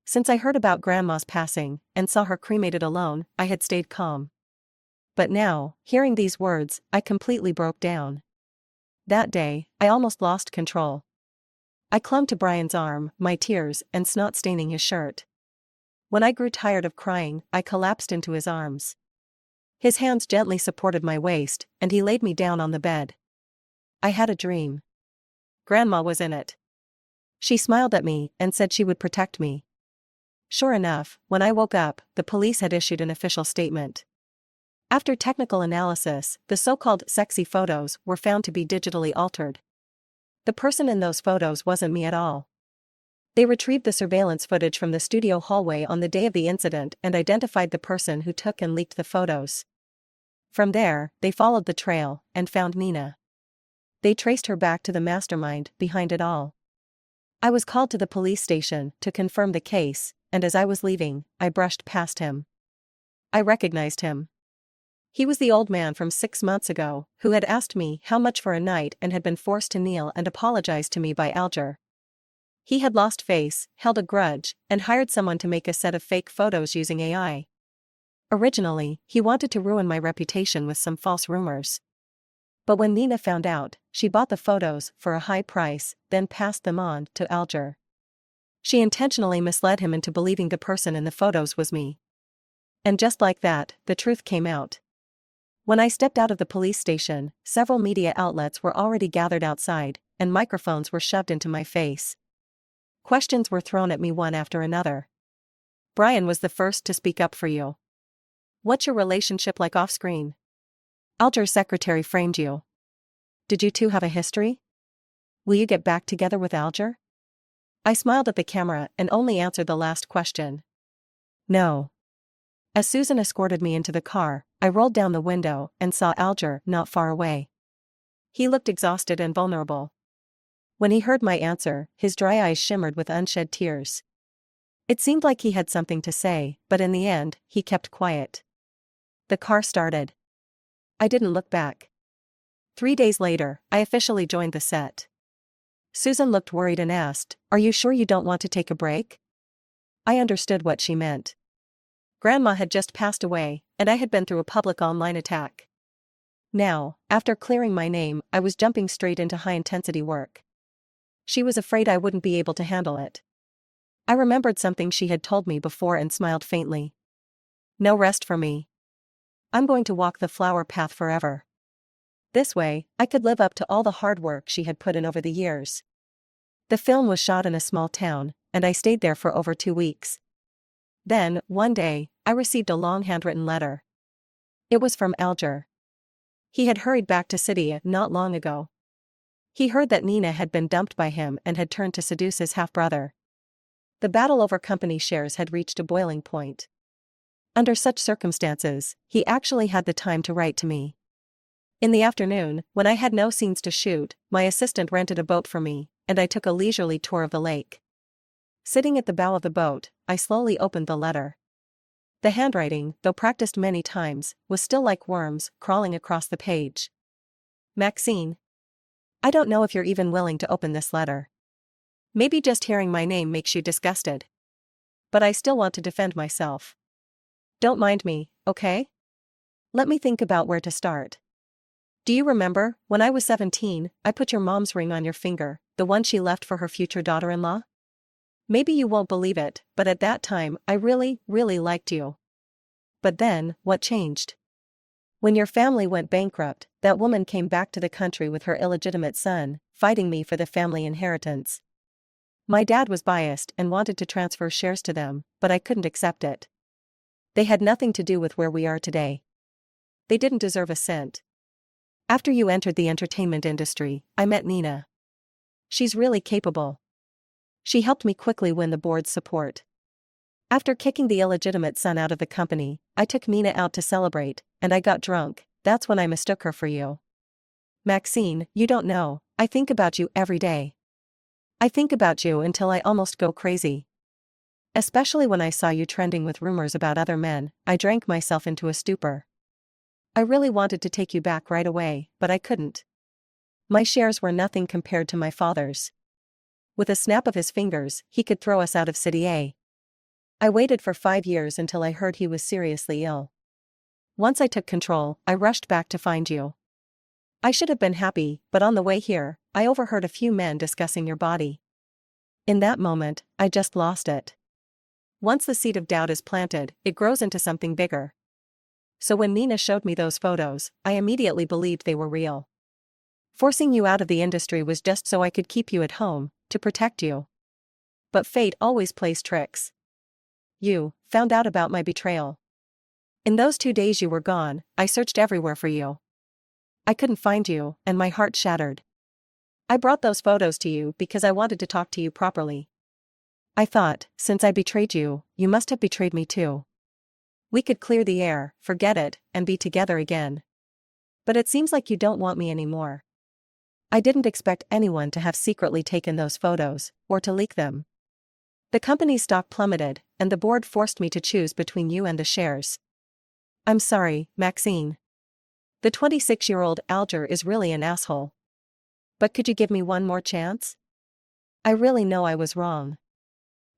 Since I heard about Grandma's passing, and saw her cremated alone, I had stayed calm. But now, hearing these words, I completely broke down. That day, I almost lost control. I clung to Brian's arm, my tears and snot staining his shirt. When I grew tired of crying, I collapsed into his arms. His hands gently supported my waist, and he laid me down on the bed. I had a dream. Grandma was in it. She smiled at me and said she would protect me. Sure enough, when I woke up, the police had issued an official statement. After technical analysis, the so-called sexy photos were found to be digitally altered. The person in those photos wasn't me at all. They retrieved the surveillance footage from the studio hallway on the day of the incident and identified the person who took and leaked the photos. From there, they followed the trail and found Nina. They traced her back to the mastermind behind it all. I was called to the police station to confirm the case, and as I was leaving, I brushed past him. I recognized him. He was the old man from 6 months ago, who had asked me how much for a night and had been forced to kneel and apologize to me by Alger. He had lost face, held a grudge, and hired someone to make a set of fake photos using AI. Originally, he wanted to ruin my reputation with some false rumors. But when Nina found out, she bought the photos for a high price, then passed them on to Alger. She intentionally misled him into believing the person in the photos was me. And just like that, the truth came out. When I stepped out of the police station, several media outlets were already gathered outside, and microphones were shoved into my face. Questions were thrown at me one after another. "Brian was the first to speak up for you. What's your relationship like off-screen? Alger's secretary framed you. Did you two have a history? Will you get back together with Alger?" I smiled at the camera and only answered the last question. No. As Susan escorted me into the car, I rolled down the window and saw Alger not far away. He looked exhausted and vulnerable. When he heard my answer, his dry eyes shimmered with unshed tears. It seemed like he had something to say, but in the end, he kept quiet. The car started. I didn't look back. 3 days later, I officially joined the set. Susan looked worried and asked, "Are you sure you don't want to take a break?" I understood what she meant. Grandma had just passed away, and I had been through a public online attack. Now, after clearing my name, I was jumping straight into high-intensity work. She was afraid I wouldn't be able to handle it. I remembered something she had told me before and smiled faintly. No rest for me. I'm going to walk the flower path forever. This way, I could live up to all the hard work she had put in over the years. The film was shot in a small town, and I stayed there for over 2 weeks. Then, one day, I received a long handwritten letter. It was from Alger. He had hurried back to City not long ago. He heard that Nina had been dumped by him and had turned to seduce his half-brother. The battle over company shares had reached a boiling point. Under such circumstances, he actually had the time to write to me. In the afternoon, when I had no scenes to shoot, my assistant rented a boat for me, and I took a leisurely tour of the lake. Sitting at the bow of the boat, I slowly opened the letter. The handwriting, though practiced many times, was still like worms crawling across the page. Maxine. I don't know if you're even willing to open this letter. Maybe just hearing my name makes you disgusted. But I still want to defend myself. Don't mind me, okay? Let me think about where to start. Do you remember, when I was 17, I put your mom's ring on your finger, the one she left for her future daughter-in-law? Maybe you won't believe it, but at that time, I really, really liked you. But then, what changed? When your family went bankrupt, that woman came back to the country with her illegitimate son, fighting me for the family inheritance. My dad was biased and wanted to transfer shares to them, but I couldn't accept it. They had nothing to do with where we are today. They didn't deserve a cent. After you entered the entertainment industry, I met Nina. She's really capable. She helped me quickly win the board's support. After kicking the illegitimate son out of the company, I took Nina out to celebrate, and I got drunk. That's when I mistook her for you. Maxine, you don't know, I think about you every day. I think about you until I almost go crazy. Especially when I saw you trending with rumors about other men, I drank myself into a stupor. I really wanted to take you back right away, but I couldn't. My shares were nothing compared to my father's. With a snap of his fingers, he could throw us out of City A. I waited for 5 years until I heard he was seriously ill. Once I took control, I rushed back to find you. I should have been happy, but on the way here, I overheard a few men discussing your body. In that moment, I just lost it. Once the seed of doubt is planted, it grows into something bigger. So when Nina showed me those photos, I immediately believed they were real. Forcing you out of the industry was just so I could keep you at home, to protect you. But fate always plays tricks. You found out about my betrayal. In those 2 days you were gone, I searched everywhere for you. I couldn't find you, and my heart shattered. I brought those photos to you because I wanted to talk to you properly. I thought, since I betrayed you, you must have betrayed me too. We could clear the air, forget it, and be together again. But it seems like you don't want me anymore. I didn't expect anyone to have secretly taken those photos, or to leak them. The company's stock plummeted, and the board forced me to choose between you and the shares. I'm sorry, Maxine. The 26-year-old Alger is really an asshole. But could you give me one more chance? I really know I was wrong.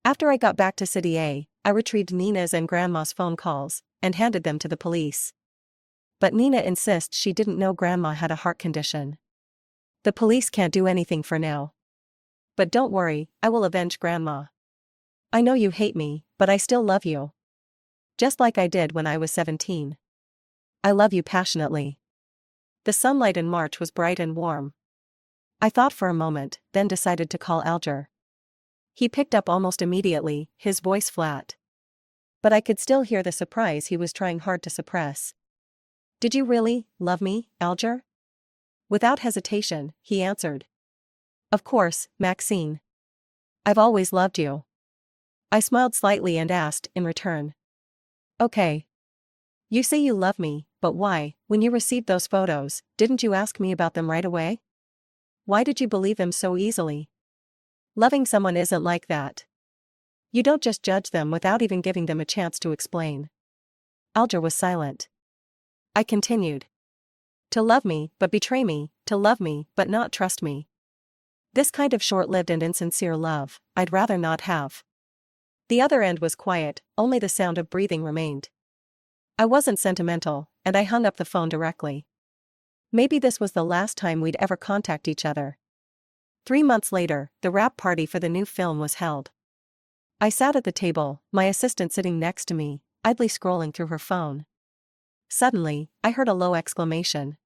After I got back to City A, I retrieved Nina's and Grandma's phone calls, and handed them to the police. But Nina insists she didn't know Grandma had a heart condition. The police can't do anything for now. But don't worry, I will avenge Grandma. I know you hate me, but I still love you. Just like I did when I was 17. I love you passionately. The sunlight in March was bright and warm. I thought for a moment, then decided to call Alger. He picked up almost immediately, his voice flat. But I could still hear the surprise he was trying hard to suppress. Did you really love me, Alger? Without hesitation, he answered. Of course, Maxine. I've always loved you. I smiled slightly and asked, in return. Okay. You say you love me, but why, when you received those photos, didn't you ask me about them right away? Why did you believe them so easily? Loving someone isn't like that. You don't just judge them without even giving them a chance to explain. Alger was silent. I continued. To love me, but betray me, to love me, but not trust me. This kind of short-lived and insincere love, I'd rather not have. The other end was quiet, only the sound of breathing remained. I wasn't sentimental, and I hung up the phone directly. Maybe this was the last time we'd ever contact each other. 3 months later, the wrap party for the new film was held. I sat at the table, my assistant sitting next to me, idly scrolling through her phone. Suddenly, I heard a low exclamation.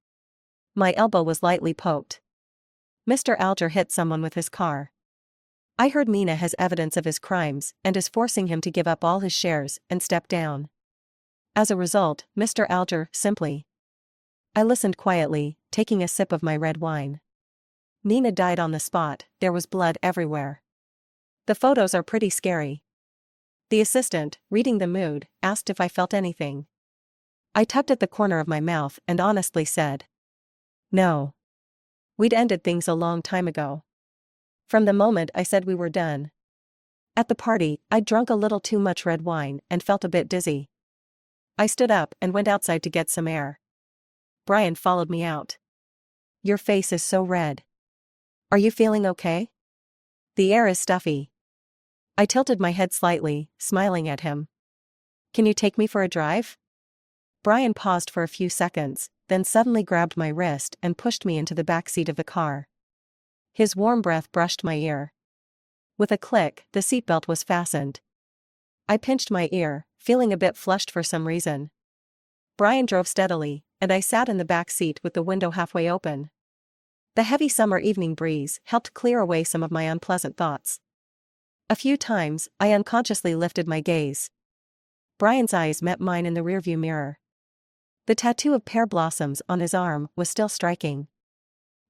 My elbow was lightly poked. Mr. Alger hit someone with his car. I heard Nina has evidence of his crimes and is forcing him to give up all his shares and step down. As a result, Mr. Alger, simply. I listened quietly, taking a sip of my red wine. Nina died on the spot, there was blood everywhere. The photos are pretty scary. The assistant, reading the mood, asked if I felt anything. I tugged at the corner of my mouth and honestly said. No. We'd ended things a long time ago. From the moment I said we were done. At the party, I'd drunk a little too much red wine and felt a bit dizzy. I stood up and went outside to get some air. Brian followed me out. Your face is so red. Are you feeling okay? The air is stuffy. I tilted my head slightly, smiling at him. Can you take me for a drive? Brian paused for a few seconds, then suddenly grabbed my wrist and pushed me into the back seat of the car. His warm breath brushed my ear. With a click, the seatbelt was fastened. I pinched my ear, feeling a bit flushed for some reason. Brian drove steadily, and I sat in the back seat with the window halfway open. The heavy summer evening breeze helped clear away some of my unpleasant thoughts. A few times, I unconsciously lifted my gaze. Brian's eyes met mine in the rearview mirror. The tattoo of pear blossoms on his arm was still striking.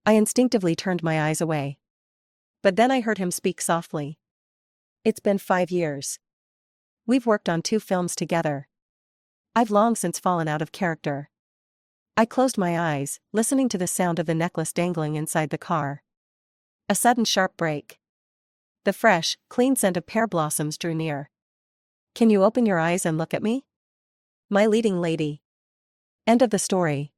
I instinctively turned my eyes away. But then I heard him speak softly. It's been 5 years. We've worked on 2 films together. I've long since fallen out of character. I closed my eyes, listening to the sound of the necklace dangling inside the car. A sudden sharp break. The fresh, clean scent of pear blossoms drew near. Can you open your eyes and look at me? My leading lady. End of the story.